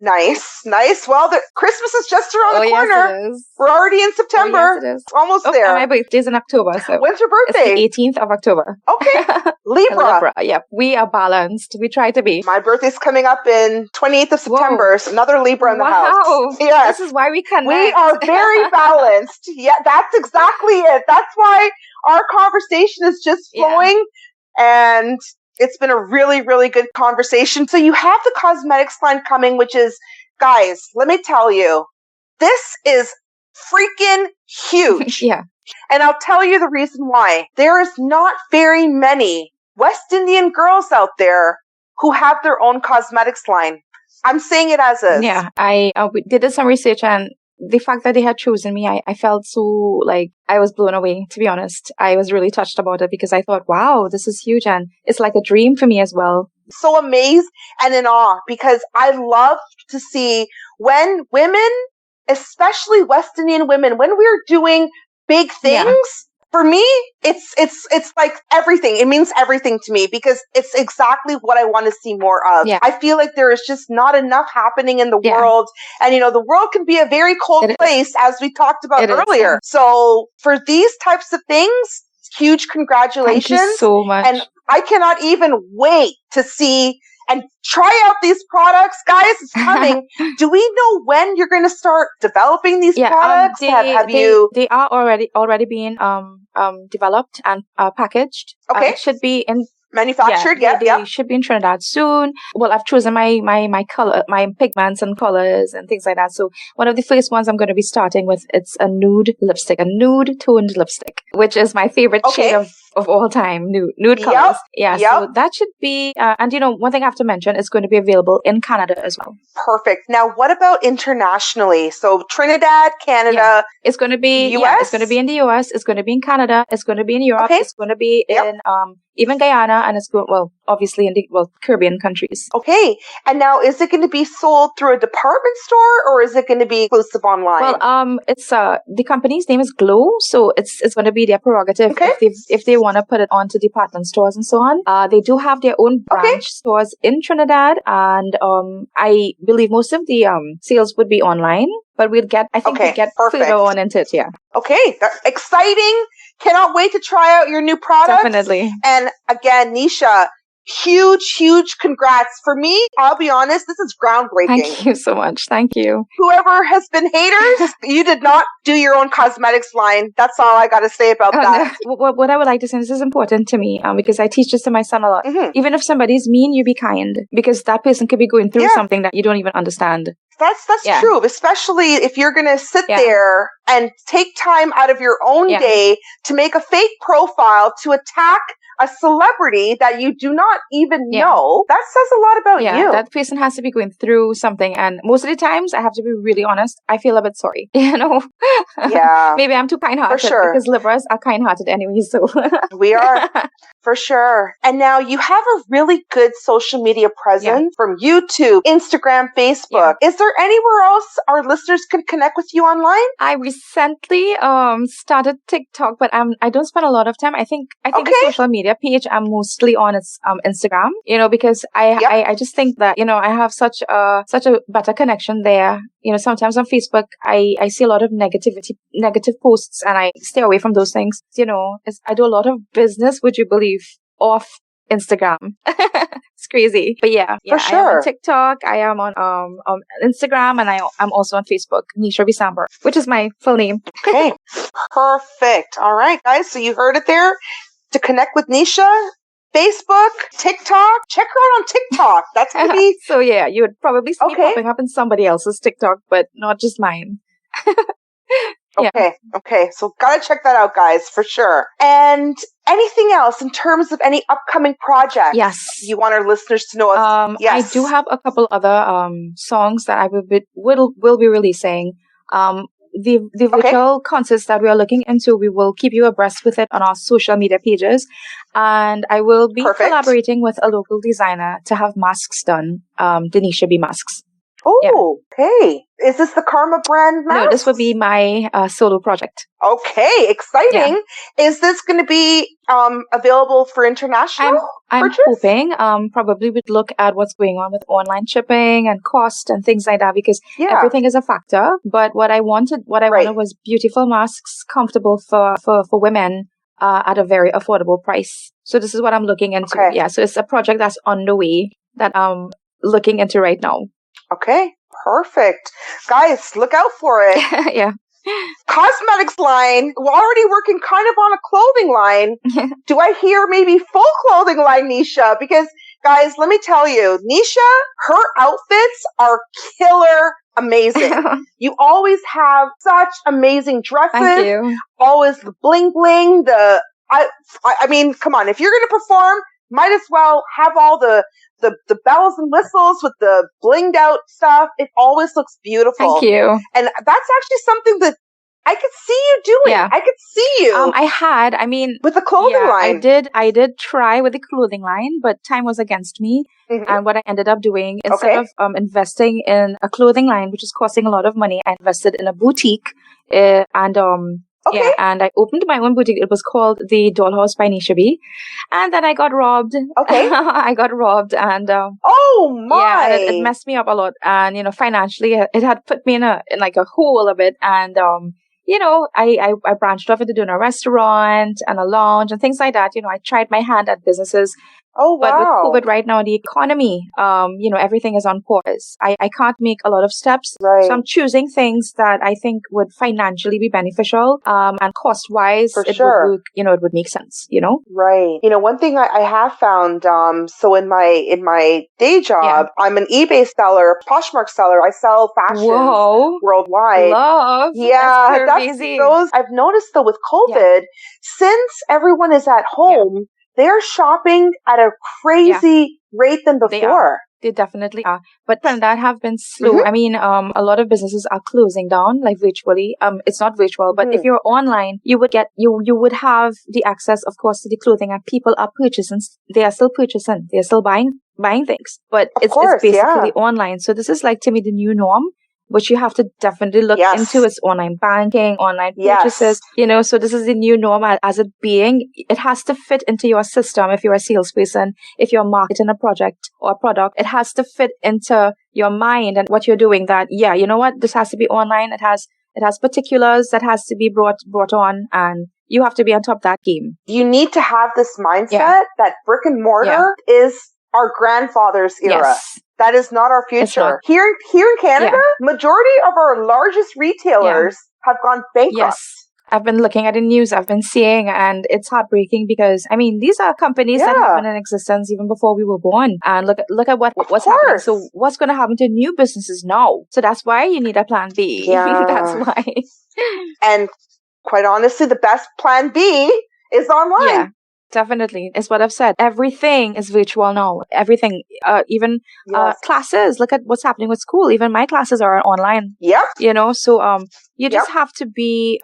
Nice. Well, Christmas is just around the corner. Yes, it is. We're already in September. Oh, yes, it is. Almost there. And my birthday's in October. So when's your birthday? It's the 18th of October. Okay. Libra. Yep. We are balanced. We try to be. My birthday's coming up in 28th of September. So another Libra in the house. Wow. Yes. This is why we connect. We are very balanced. Yeah, that's exactly it. That's why our conversation is just flowing. And it's been a really, really good conversation. So you have the cosmetics line coming, which is, guys, let me tell you, this is freaking huge. Yeah. And I'll tell you the reason why. There is not very many West Indian girls out there who have their own cosmetics line. I'm saying it as is. Yeah. I did some research, and the fact that they had chosen me, I felt so like I was blown away, to be honest. I was really touched about it because I thought, wow, this is huge. And it's like a dream for me as well. So amazed and in awe, because I love to see when women, especially West Indian women, when we're doing big things, for me, it's like everything. It means everything to me because it's exactly what I want to see more of. Yeah. I feel like there is just not enough happening in the world. And, the world can be a very cold place, as we talked about earlier. So for these types of things, huge congratulations. Thank you so much. And I cannot even wait to see and try out these products. Guys, it's coming. Do we know when you're going to start developing these products? They are already being developed and packaged. Okay. It should be in manufactured. They should be in Trinidad soon. Well, I've chosen my color, my pigments and colors and things like that. So one of the first ones I'm going to be starting with, it's a nude nude toned lipstick, which is my favorite shade of all time. Nude colors. Yeah. So that should be, and one thing I have to mention, it's going to be available in Canada as well. Perfect. Now, what about internationally? So Trinidad, Canada. Yeah. It's going to be US? Yeah, it's going to be in the US. It's going to be in Canada. It's going to be in Europe. Okay. It's going to be in even Guyana, and it's going obviously in the Caribbean countries. Okay. And now, is it going to be sold through a department store, or is it going to be exclusive online? Well, it's the company's name is Glow, so it's going to be their prerogative if they want to put it onto department stores and so on. They do have their own branch stores in Trinidad, and I believe most of the sales would be online, but we'll get further on into it. Yeah. Okay, that's exciting. Cannot wait to try out your new products. Definitely. And again, Nisha, huge congrats. For me, I'll be honest, this is groundbreaking. Thank you so much. Thank you. Whoever has been haters, you did not do your own cosmetics line. That's all I got to say about that. No. What I would like to say, this is important to me because I teach this to my son a lot. Mm-hmm. Even if somebody's mean, you be kind, because that person could be going through something that you don't even understand. That's true, especially if you're going to sit there and take time out of your own day to make a fake profile to attack a celebrity that you do not even know. That says a lot about you. That person has to be going through something, and most of the times, I have to be really honest, I feel a bit sorry. Yeah. Maybe I'm too kind-hearted, for sure, because Libras are kind-hearted anyway, so. We are, for sure. And now you have a really good social media presence from YouTube, Instagram, Facebook. Is there anywhere else our listeners can connect with you online? I recently started TikTok, but I don't spend a lot of time. I think the social media page I'm mostly on is Instagram, because I just think that, I have such a better connection there. Sometimes on Facebook, I see a lot of negative posts, and I stay away from those things. I do a lot of business, would you believe, off Instagram. It's crazy. But for sure. I am on TikTok, I am on Instagram, and I'm also on Facebook, Nisha B, which is my full name. Okay. Perfect. All right, guys. So you heard it there. To connect with Nisha, Facebook, TikTok. Check her out on TikTok. That's going to be... So you would probably see me popping up in somebody else's TikTok, but not just mine. Okay. So gotta check that out, guys, for sure. And anything else in terms of any upcoming projects? Yes. You want our listeners to know? Yes. I do have a couple other songs that I will be releasing. The virtual concerts that we are looking into, we will keep you abreast with it on our social media pages. And I will be collaborating with a local designer to have masks done, the Nisha B masks. Oh, okay. Is this the Karma brand mask? No, this would be my solo project. Okay, exciting. Yeah. Is this going to be available for international I'm purchase? hoping. Probably would look at what's going on with online shipping and cost and things like that, because everything is a factor. But what I wanted was beautiful masks, comfortable for women at a very affordable price. So this is what I'm looking into. Okay. Yeah, so it's a project that's on the way that I'm looking into right now. Okay, perfect. Guys, look out for it. Yeah. Cosmetics line. We're already working kind of on a clothing line. Do I hear maybe full clothing line, Nisha? Because, guys, let me tell you, Nisha, her outfits are killer amazing. You always have such amazing dresses. Thank you. Always the bling bling. I mean, come on. If you're going to perform, might as well have all the bells and whistles with the blinged out stuff. It always looks beautiful. Thank you. And that's actually something that I could see you doing. Yeah. I could see you. With the clothing line. I did try with the clothing line, but time was against me. Mm-hmm. And what I ended up doing, instead of investing in a clothing line, which is costing a lot of money, I invested in a boutique and I opened my own boutique. It was called the Dollhouse by Nisha B. And then I got robbed. Okay. I got robbed, and oh my! Yeah, and it messed me up a lot. And financially, it had put me in a hole a bit. And I branched off into doing a restaurant and a lounge and things like that. I tried my hand at businesses. Oh, wow. But with COVID right now, the economy, everything is on pause. I can't make a lot of steps. Right. So I'm choosing things that I think would financially be beneficial. And cost-wise, it would make sense, Right. One thing I have found, so in my day job, I'm an eBay seller, Poshmark seller. I sell fashion worldwide. Love. Yeah. That's those. I've noticed though with COVID, since everyone is at home, they're shopping at a crazy rate than before. They definitely are. But Trinidad have been slow. Mm-hmm. I mean, a lot of businesses are closing down, like virtually. It's not virtual, but if you're online, you would have the access, of course, to the clothing, and people are purchasing. They are still purchasing. They are still buying things. But it's basically online. So this is like, to me, the new norm, which you have to definitely look into. Is online banking, online purchases, so this is the new norm as it being. It has to fit into your system. If you're a salesperson, if you're marketing a project or a product, it has to fit into your mind and what you're doing, that, this has to be online. It has particulars that has to be brought on, and you have to be on top of that game. You need to have this mindset that brick and mortar is our grandfather's era. Yes. That is not our future. Here in Canada, majority of our largest retailers have gone bankrupt. Yes. I've been looking at the news, I've been seeing, and it's heartbreaking because, I mean, these are companies that have been in existence even before we were born. And look at what's happening. So what's going to happen to new businesses now? So that's why you need a plan B. Yeah. That's why. And quite honestly, the best plan B is online. Yeah. Definitely. It's what I've said. Everything is virtual now. Everything, even classes. Look at what's happening with school. Even my classes are online. Yep. You know, so you just have to be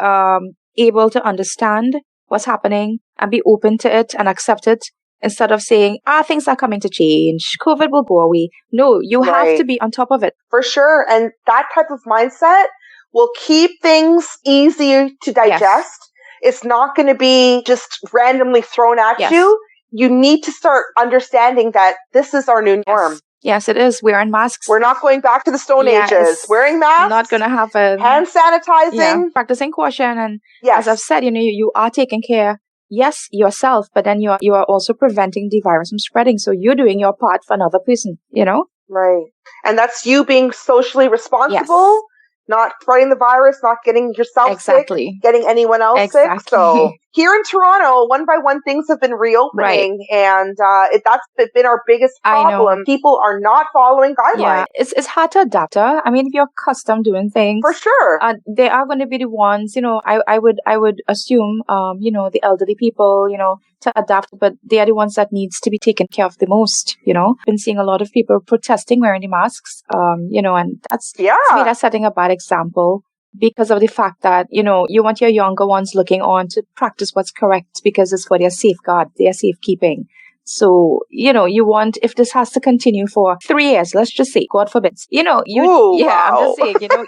able to understand what's happening and be open to it and accept it instead of saying, things are coming to change. COVID will go away. No, you have to be on top of it. For sure. And that type of mindset will keep things easier to digest. Yes. It's not going to be just randomly thrown at you. You need to start understanding that this is our new norm. Yes, it is. Wearing masks. We're not going back to the Stone Ages. Wearing masks. Not going to happen. Hand sanitizing. Yeah. Practicing caution. And as I've said, you know, you are taking care, yourself, but then you are also preventing the virus from spreading. So you're doing your part for another person, you know? Right. And that's you being socially responsible. Not spreading the virus, not getting yourself sick, getting anyone else sick. So here in Toronto, one by one, things have been reopening, and that's been our biggest problem. People are not following guidelines. Yeah, it's hard to adapt. I mean, if you're accustomed doing things, for sure, they are going to be the ones. You know, I would assume, you know, the elderly people, you know, to adapt, but they are the ones that needs to be taken care of the most. You know, been seeing a lot of people protesting wearing the masks. You know, and that's to me, that's setting a bad example because of the fact that, you know, you want your younger ones looking on to practice what's correct because it's for their safeguard, their safekeeping. So, you know, you want, if this has to continue for 3 years, let's just say, God forbid, you know, I'm just saying, you know,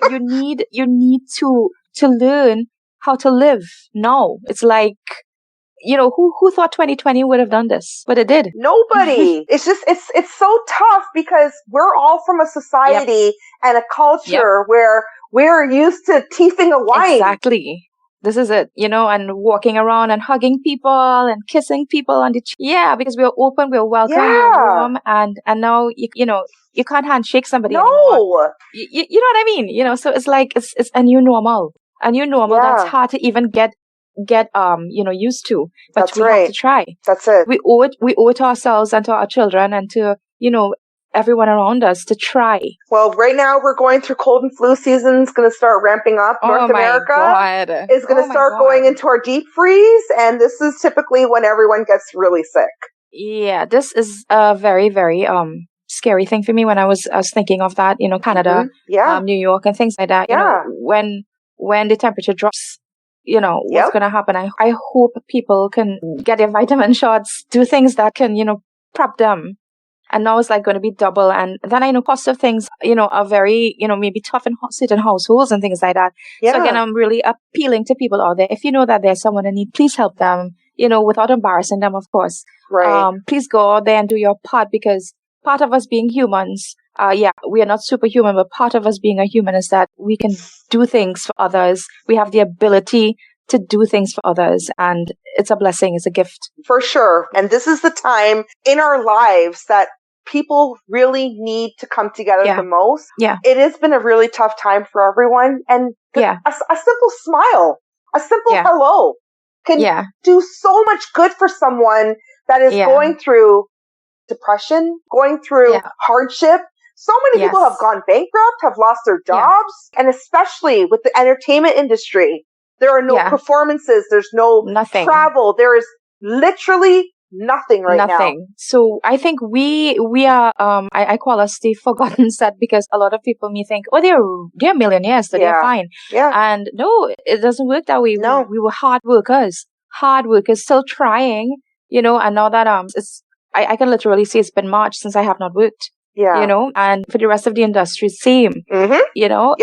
you need to learn how to live now. It's like, you know, who thought 2020 would have done this? But it did. Nobody. It's just, it's so tough because we're all from a society and a culture where we're used to teething a wine. Exactly. This is it, you know, and walking around and hugging people and kissing people on the because we're open, we're welcome, we're warm, and now, you know, you can't handshake somebody anymore. You know what I mean? You know, so it's like, it's a new normal. A new normal that's hard to even get you know, used to, but we have to try. That's it. We owe it to ourselves and to our children and to, you know, everyone around us to try. Well, right now we're going through cold and flu season. It's going to start ramping up. North America is going to start going into our deep freeze, and this is typically when everyone gets really sick. Yeah, this is a very, very scary thing for me when I was thinking of that, you know, Canada, New York and things like that. You know, when the temperature drops, you know, what's going to happen. I hope people can get their vitamin shots, do things that can, you know, prep them. And now it's like going to be double. And then I know cost of things, you know, are very, you know, maybe tough in certain households and things like that. Yeah. So again, I'm really appealing to people out there. If you know that there's someone in need, please help them, you know, without embarrassing them, of course. Right. Please go out there and do your part, because part of us being humans, we are not superhuman, but part of us being a human is that we can do things for others. We have the ability to do things for others, and it's a blessing, it's a gift. For sure. And this is the time in our lives that people really need to come together the most. Yeah. It has been a really tough time for everyone. And a simple smile, a simple hello can do so much good for someone that is going through depression, going through hardship. So many people have gone bankrupt, have lost their jobs, and especially with the entertainment industry, there are no performances, there's no travel, there is literally nothing right now. So I think we are, I call us the forgotten set, because a lot of people may think, oh, they're millionaires, so they're fine. Yeah. And no, it doesn't work that way. No. We were hard workers, still trying, you know, and now that, I can literally say it's been March since I have not worked. Yeah. You know, and for the rest of the industry, same. Mm-hmm. You know,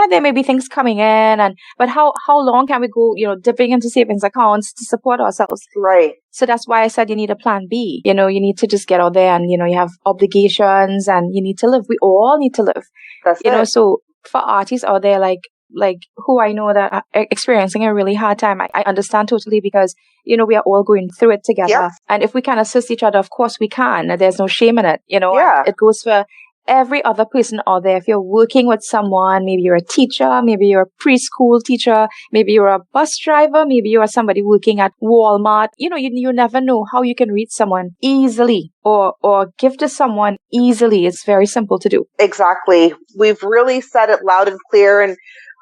there may be things coming in, but how long can we go, you know, dipping into savings accounts to support ourselves? Right. So that's why I said you need a plan B. You know, you need to just get out there and, you know, you have obligations and you need to live. We all need to live. That's you know, so for artists out there, like, like who I know that are experiencing a really hard time, I understand totally because, we are all going through it together. Yep. And if we can assist each other, of course we can. There's no shame in it, Yeah. And it goes for every other person out there. If you're working with someone, maybe you're a teacher, maybe you're a preschool teacher, maybe you're a bus driver, maybe you are somebody working at Walmart. You never know how you can reach someone easily or give to someone easily. It's very simple to do. Exactly. We've really said it loud and clear, and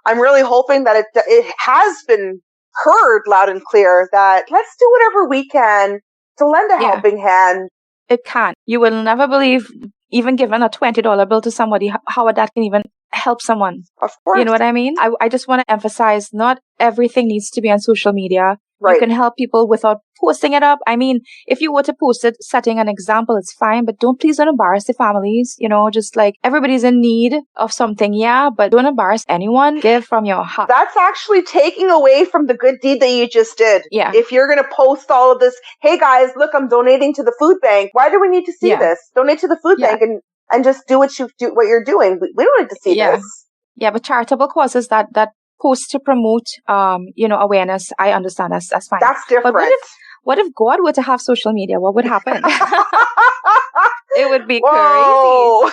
I'm really hoping that it has been heard loud and clear that let's do whatever we can to lend a helping hand. It can. You will never believe, even giving a $20 bill to somebody, how that can even help someone. Of course. You know what I mean? I just want to emphasize, not everything needs to be on social media. Right. You can help people without posting it up. I mean, if you were to post it, setting an example, it's fine, but please don't embarrass the families. Just like everybody's in need of something. Yeah, but don't embarrass anyone. Give from your heart. That's actually taking away from the good deed that you just did. Yeah. If you're going to post all of this, hey guys, look, I'm donating to the food bank. Why do we need to see this? Donate to the food bank and just do what you're doing. We don't need to see this. Yeah, but charitable causes that post to promote, awareness, I understand that's fine. That's different. But what if God were to have social media? What would happen? It would be crazy.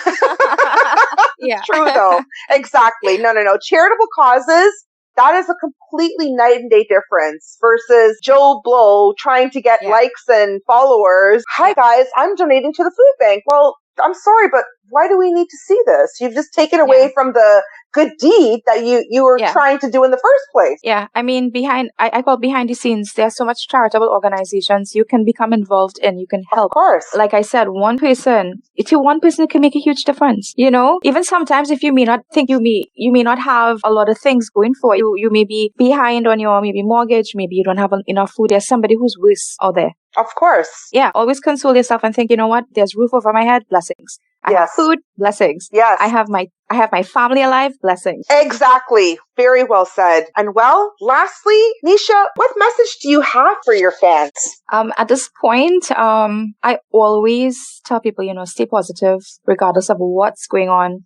Yeah. True though. Exactly. No. Charitable causes, that is a completely night and day difference versus Joe Blow trying to get likes and followers. Hi guys, I'm donating to the food bank. Well, I'm sorry, but why do we need to see this? You've just taken away from the good deed that you were trying to do in the first place. Yeah. I mean, I call behind the scenes, there's so much charitable organizations you can become involved in. You can help. Of course. Like I said, one person can make a huge difference. Even sometimes if you may not think you may not have a lot of things going for you. You may be behind on your maybe mortgage. Maybe you don't have enough food. There's somebody who's worse out there. Of course. Yeah. Always console yourself and think, you know what? There's roof over my head. Blessings. I have food. Blessings. Yes. I have my family alive. Blessings. Exactly. Very well said. And lastly, Nisha, what message do you have for your fans? At this point, I always tell people, stay positive regardless of what's going on.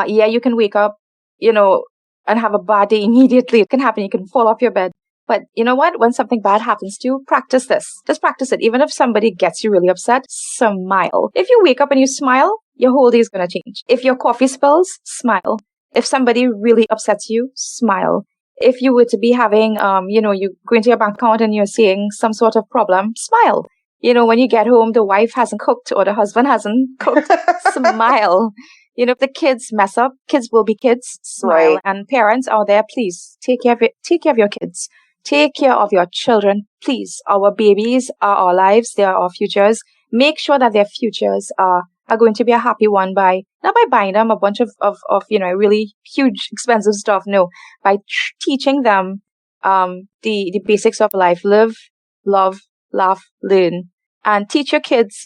You can wake up, and have a bad day immediately. It can happen. You can fall off your bed. But you know what? When something bad happens to you, practice this. Just practice it. Even if somebody gets you really upset, smile. If you wake up and you smile, your whole day is going to change. If your coffee spills, smile. If somebody really upsets you, smile. If you were to be having, you go into your bank account and you're seeing some sort of problem, smile. When you get home, the wife hasn't cooked or the husband hasn't cooked, smile. If the kids mess up, kids will be kids, smile. Right. And parents out there, please take care of your kids. Take care of your children, please. Our babies are our lives. They are our futures. Make sure that their futures are going to be a happy one not by buying them a bunch of really huge, expensive stuff. No, by teaching them, the basics of life. Live, love, laugh, learn. And teach your kids,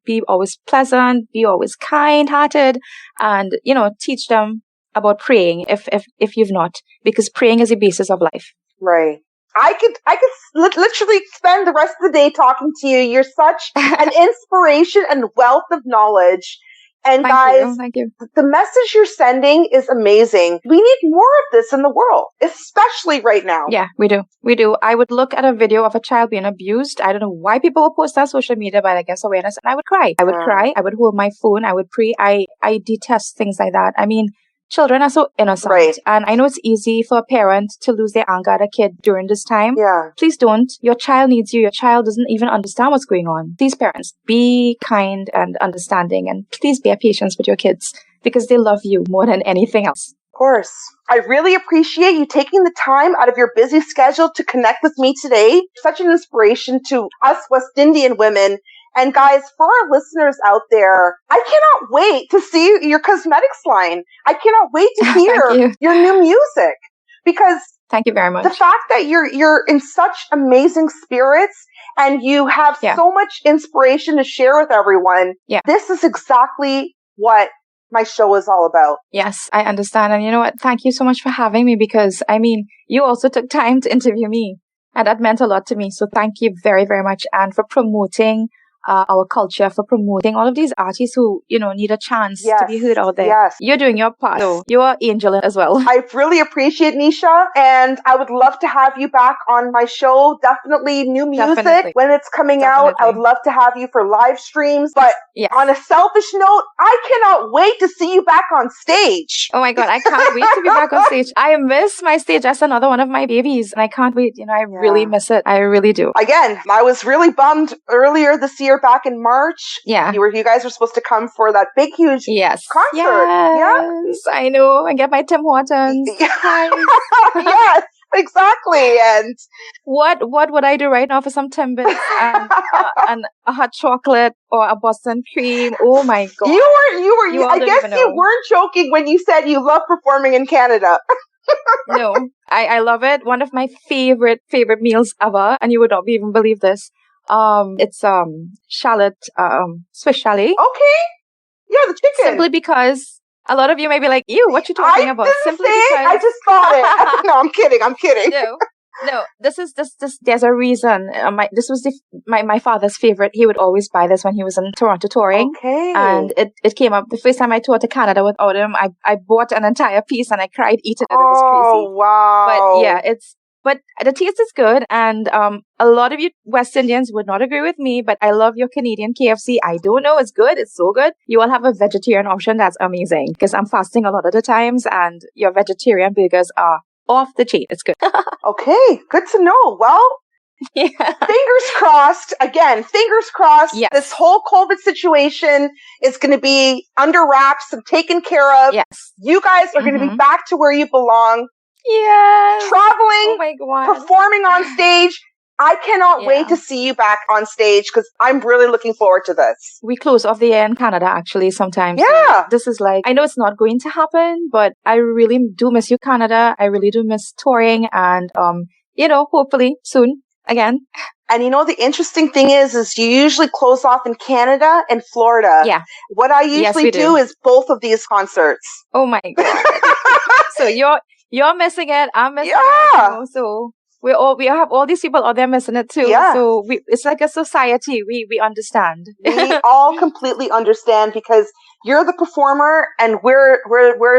be always pleasant, be always kind-hearted, and, teach them about praying if you've not, because praying is the basis of life. Right. I could literally spend the rest of the day talking to you. You're such an inspiration and wealth of knowledge. And Thank you. The message you're sending is amazing. We need more of this in the world, especially right now. Yeah, we do. I would look at a video of a child being abused. I don't know why people will post on social media, but I guess awareness, and I would cry. I would hold my phone. I would pray. I detest things like that. I mean, children are so innocent. Right. And I know it's easy for a parent to lose their anger at a kid during this time. Yeah. Please don't. Your child needs you. Your child doesn't even understand what's going on. Please, parents, be kind and understanding, and please bear patience with your kids because they love you more than anything else. Of course. I really appreciate you taking the time out of your busy schedule to connect with me today. Such an inspiration to us West Indian women. And guys, for our listeners out there, I cannot wait to see your cosmetics line. I cannot wait to hear your new music because thank you very much. The fact that you're in such amazing spirits and you have so much inspiration to share with everyone. Yeah. This is exactly what my show is all about. Yes, I understand. And you know what? Thank you so much for having me because, I mean, you also took time to interview me and that meant a lot to me. So thank you very, very much. And for promoting our culture, for promoting all of these artists who, need a chance to be heard out there. Yes. You're doing your part. So you're angel as well. I really appreciate Nisha, and I would love to have you back on my show. Definitely new music when it's coming out. I would love to have you for live streams. But on a selfish note, I cannot wait to see you back on stage. Oh my God, I can't wait to be back on stage. I miss my stage. That's another one of my babies, and I can't wait. I really miss it. I really do. Again, I was really bummed earlier this year, back in March. Yeah. You guys were supposed to come for that big, huge concert. Yes, I know. And get my Tim Hortons. Yes, exactly. And what would I do right now for some Timbits and a hot chocolate or a Boston cream? Oh my God. I guess you weren't joking when you said you love performing in Canada. No, I love it. One of my favorite meals ever, and you would not even believe this. It's shallot, Swiss chalet. Okay. Yeah, the chicken. Simply because a lot of you may be like, ew, what you talking about? Simply because I just thought it. No, I'm kidding. No, this there's a reason. This was my father's favorite. He would always buy this when he was in Toronto touring. Okay. And it came up the first time I toured to Canada without him. I bought an entire piece and I cried eating it. It was crazy. Oh, wow. But yeah, but the taste is good, and a lot of you West Indians would not agree with me, but I love your Canadian KFC. I don't know, it's good, it's so good. You all have a vegetarian option, that's amazing, because I'm fasting a lot of the times, and your vegetarian burgers are off the chain. It's good. Okay, good to know. Well, fingers crossed. Again, fingers crossed. Yes. This whole COVID situation is going to be under wraps and taken care of. Yes. You guys are going to be back to where you belong. Yes. Traveling, oh my God, performing on stage. I cannot wait to see you back on stage, because I'm really looking forward to this. We close off the year in Canada actually sometimes. Yeah. So this is like, I know it's not going to happen, but I really do miss you, Canada. I really do miss touring, and hopefully soon again. And the interesting thing is you usually close off in Canada and Florida. Yeah. What I usually do is both of these concerts. Oh my God. So you're missing it. I'm missing it. So we have all these people out there missing it too. Yeah. So it's like a society. We understand. We all completely understand, because you're the performer and we're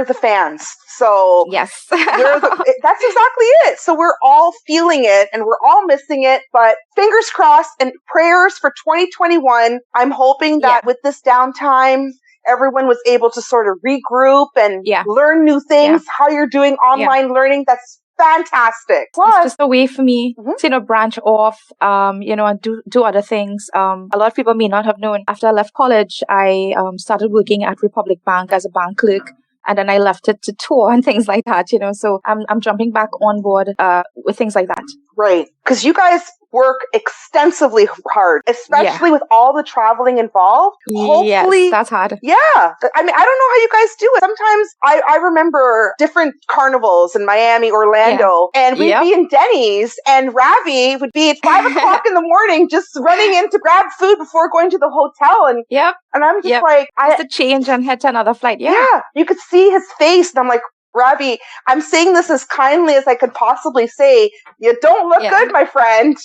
the fans. So yes, that's exactly it. So we're all feeling it and we're all missing it, but fingers crossed and prayers for 2021. I'm hoping that with this downtime, everyone was able to sort of regroup and learn new things. How you're doing online learning, that's fantastic. Plus, it's just a way for me to, branch off, and do other things. A lot of people may not have known. After I left college, I started working at Republic Bank as a bank clerk. And then I left it to tour and things like that, So I'm jumping back on board with things like that. Right. Because you guys work extensively hard, especially with all the traveling involved. Hopefully, yes, that's hard. Yeah. I mean, I don't know how you guys do it. Sometimes I remember different carnivals in Miami, Orlando, and we'd be in Denny's, and Ravi would be at 5 o'clock in the morning just running in to grab food before going to the hotel. And and I'm just like, I have to change and head to another flight. Yeah. You could see his face, and I'm like, Ravi, I'm saying this as kindly as I could possibly say. You don't look good, my friend.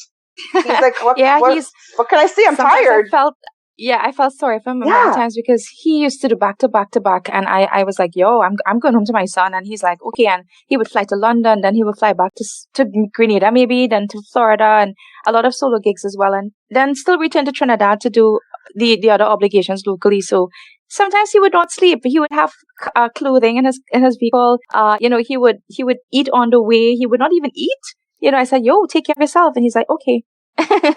He's like, what can I say? I'm tired. I felt sorry for him many times, because he used to do back to back to back, and I was like, yo, I'm going home to my son, and he's like, okay, and he would fly to London, then he would fly back to Grenada maybe, then to Florida, and a lot of solo gigs as well, and then still return to Trinidad to do the other obligations locally. So sometimes he would not sleep. He would have clothing in his vehicle. He would eat on the way. He would not even eat. I said, yo, take care of yourself. And he's like, okay.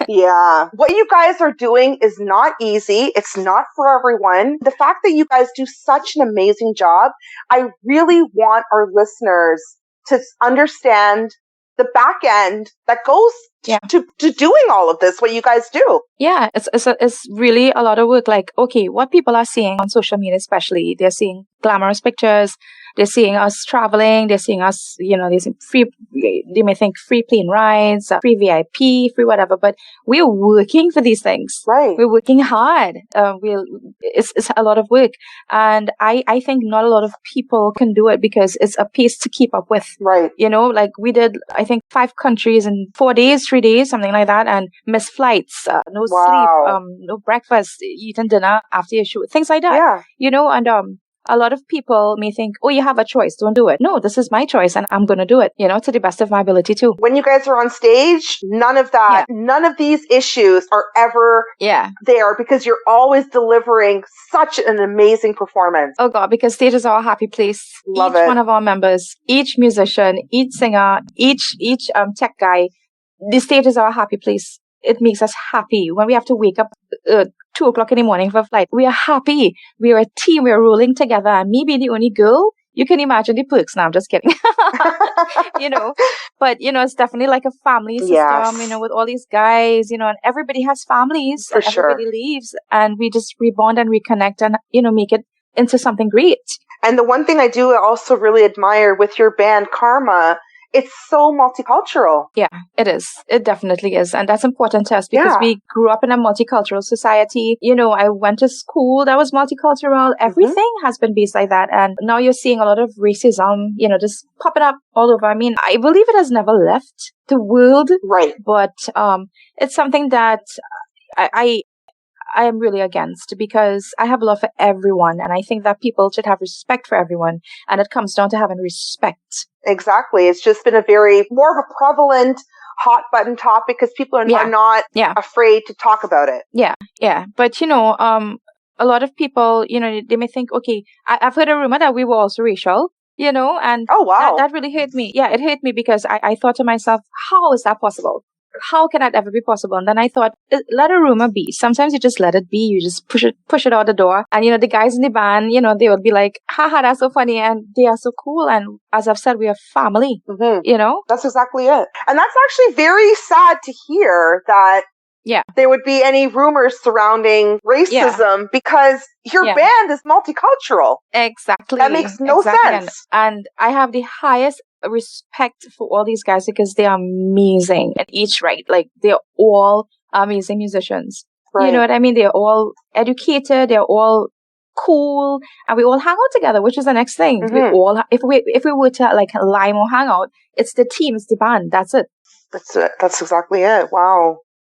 Yeah. What you guys are doing is not easy. It's not for everyone. The fact that you guys do such an amazing job, I really want our listeners to understand the back end that goes to doing all of this, what you guys do. Yeah, it's really a lot of work. Like, okay, what people are seeing on social media, especially, they're seeing glamorous pictures. They're seeing us traveling. They're seeing us, they're seeing they may think free plane rides, free VIP, free whatever, but we're working for these things. Right. We're working hard. It's a lot of work. And I think not a lot of people can do it, because it's a pace to keep up with. Right. Like we did, I think 5 countries in 4 days 3 days, something like that, and miss flights, no sleep, no breakfast, eating dinner after your shoot, things like that. Yeah. You know, and a lot of people may think, oh, you have a choice, don't do it. No, this is my choice and I'm going to do it, you know, to the best of my ability too. When you guys are on stage, none of that, none of these issues are ever there because you're always delivering such an amazing performance. Oh God, because stage is our happy place. Love each it. one of our members, each musician, each singer, each tech guy, the stage is our happy place. It makes us happy when we have to wake up 2 o'clock in the morning for a flight. We are happy. We are a team. We are rolling together. And me being the only girl, you can imagine the perks. No, I'm just kidding. You know, but, you know, it's definitely like a family system, you know, with all these guys, you know, and everybody has families. For and sure. Everybody leaves and we just rebond and reconnect and, you know, make it into something great. And the one thing I do also really admire with your band, Karma, it's so multicultural. Yeah, it is. It definitely is. And that's important to us because we grew up in a multicultural society. You know, I went to school that was multicultural. Everything has been based like that. And now you're seeing a lot of racism, you know, just popping up all over. I mean, I believe it has never left the world. Right. But it's something that I am really against because I have love for everyone. And I think that people should have respect for everyone. And it comes down to having respect. Exactly. It's just been more of a prevalent hot button topic because people are not afraid to talk about it. Yeah. Yeah. But, you know, a lot of people, you know, they may think, okay, I've heard a rumor that we were also racial, you know, and oh, wow. that really hurt me. Yeah, it hurt me because I thought to myself, how is that possible? How can that ever be possible? And then I thought, let a rumor be. Sometimes you just let it be. You just push it out the door. And, you know, the guys in the band, you know, they would be like, haha, that's so funny. And they are so cool. And as I've said, we are family, you know? That's exactly it. And that's actually very sad to hear that there would be any rumors surrounding racism because your band is multicultural. Exactly. That makes no sense. And I have the highest respect for all these guys because they are amazing at each right. Like they're all amazing musicians. Right. You know what I mean? They're all educated. They're all cool, and we all hang out together, which is the next thing. We all, if we were to like lime or hang out, it's the team, it's the band. That's it. That's it. That's exactly it. Wow.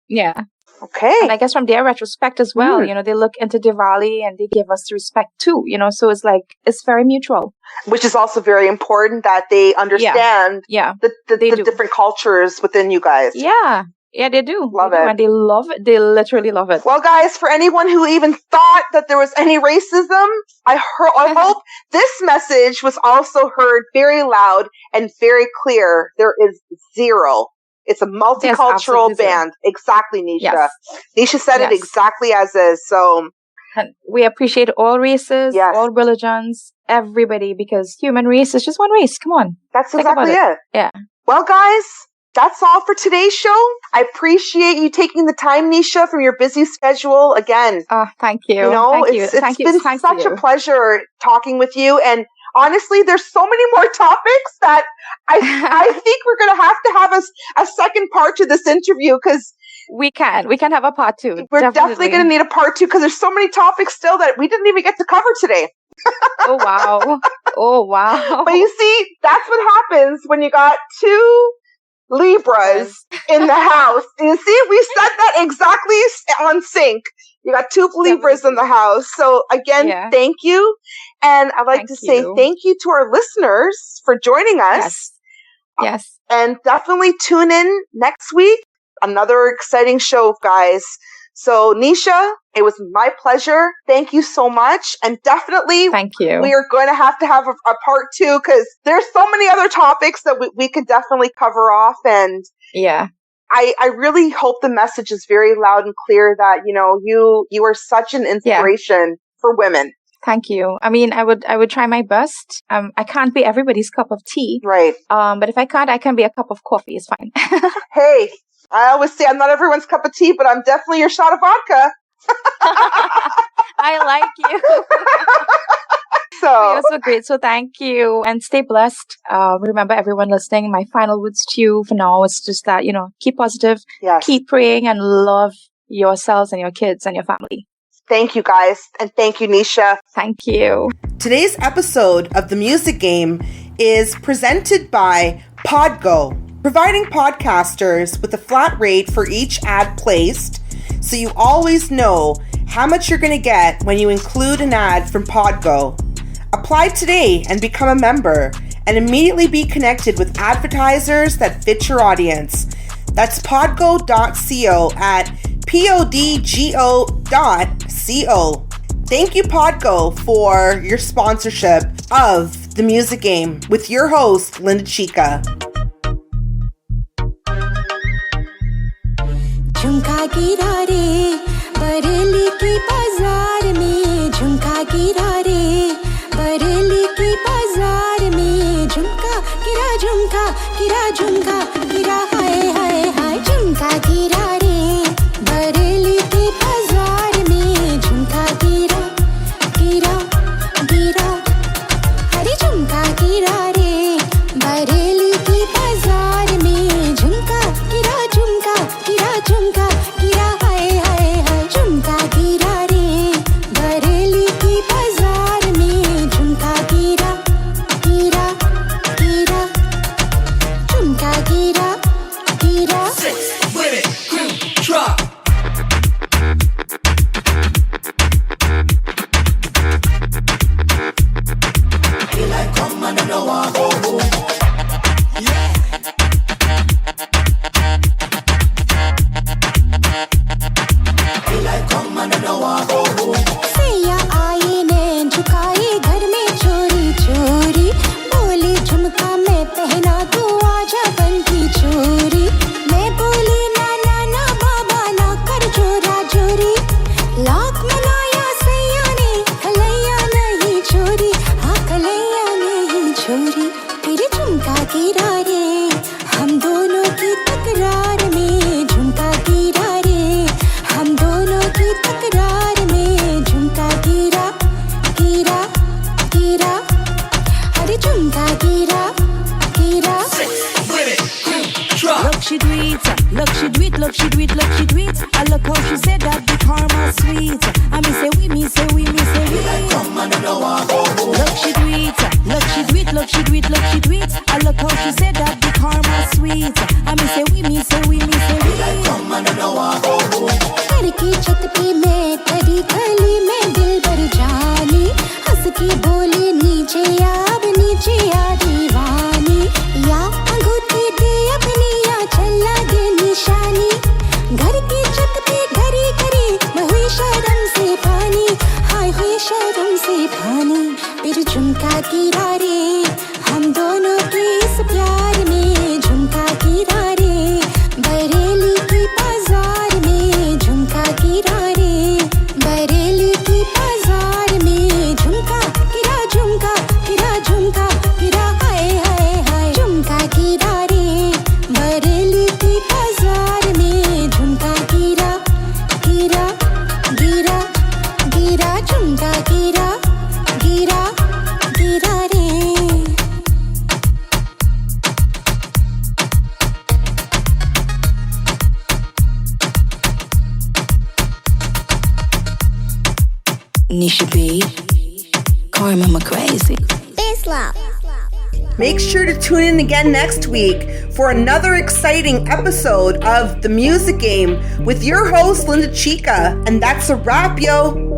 Yeah. Okay. And I guess from their retrospect as well, you know, they look into Diwali and they give us the respect too, you know, so it's like, it's very mutual. Which is also very important that they understand the different cultures within you guys. Yeah. Yeah, they do. Love it. And they love it. They literally love it. Well, guys, for anyone who even thought that there was any racism, I hope this message was also heard very loud and very clear. There is zero. It's a multicultural band. Exactly, Nisha. Yes. Nisha said it exactly as is. So and we appreciate all races, all religions, everybody, because human race is just one race. Come on. That's exactly it. Yeah. Well, guys, that's all for today's show. I appreciate you taking the time, Nisha, from your busy schedule again. Oh, thank you. You know, it's been such a pleasure talking with you. And honestly, there's so many more topics that I think we're going to have a second part to this interview because we can have a part 2. We're definitely going to need a part 2 because there's so many topics still that we didn't even get to cover today. Oh, wow. Oh, wow. But you see, that's what happens when you got 2 Libras in the house. You see, we said that exactly on sync. You got 2 Libras in the house. So again, thank you. And I'd like to say thank you to our listeners for joining us. Yes. And definitely tune in next week. Another exciting show, guys. So Nisha, it was my pleasure. Thank you so much. And definitely thank you. We are going to have a part 2 because there's so many other topics that we could definitely cover off. And I really hope the message is very loud and clear that, you know, you are such an inspiration for women. Thank you. I mean, I would try my best. I can't be everybody's cup of tea. Right. But if I can't, I can be a cup of coffee. It's fine. Hey, I always say I'm not everyone's cup of tea, but I'm definitely your shot of vodka. I like you. So you're so great. So thank you and stay blessed. Remember, everyone listening, my final words to you for now is just that, you know, keep positive, keep praying, and love yourselves and your kids and your family. Thank you, guys. And thank you, Nisha. Thank you. Today's episode of The Music Game is presented by Podgo. providing podcasters with a flat rate for each ad placed, so you always know how much you're going to get when you include an ad from Podgo. Apply today and become a member, and immediately be connected with advertisers that fit your audience. That's podgo.co at podgo.co. Thank you, Podgo, for your sponsorship of The Music Game with your host, Lyndachica. झुमका गिरा रे बरेली की बाजार में झुमका गिरा रे बरेली की बाजार में झुमका गिरा गिरा हाय हाय हाय झुमका गिरा रे बरेली की बाजार में झुमका गिरा हरे झुमका गिरा रे बरेली की बाजार में झुमका गिरा हाय हाय हाय झुमका गिरा रे बरेली की बाजार में झुमका गिरा झुमका गिरा 6 with it, crew, drop. Feel like come and I know I go home. सैया आए नैन झुकाए घर में चोरी चोरी बोली झुमका मैं पहना तू आजा बन की चोरी मैं बोली ना ना ना बाबा ना कर जोरा जोरी लाख मनाया सैया ने खलैया नहीं छोरी हाँ खलैया नहीं छोरी तेरे झुमका गिरा रे हम दोनों की तकरार में झुमका गिरा रे हम दोनों की तकरार में झुमका गिरा अरे झुमका गिरा Look, she do it, look, she do it, look, she do it, look, she do it. I look how she said that the karma sweet. I me say we. Come on, I know I go. Look, she do it, look, she do it, look, she do it, look, she do it. I look how she said that the karma sweet. I me say we. Come on, I know I go. घर की छत पे मैं खड़ी खली में दिल भर जानी हंस के बोली नीचे आ दीवानी या अंगूठी दे अपनी या चला दे निशानी घर की छत पे घरी घरी मैं हुई शर्म से पानी हाय हुई शर्म से पानी फिर झुमका गिरा रे हम दोनों के इस प्यार में झुमका गिरा रे बरेली की बाजार में झुमका गिरा रे बरेली की बाजार में झुमका गिरा हाय हाय हाय झुमका गिरा रे बरेली की बाजार में झुमका गिरा झुमका गिरा रे Nisha B, calling mama crazy. Make sure to tune in again next week for another exciting episode of The Music Game with your host, Lyndachica. And that's a wrap, yo.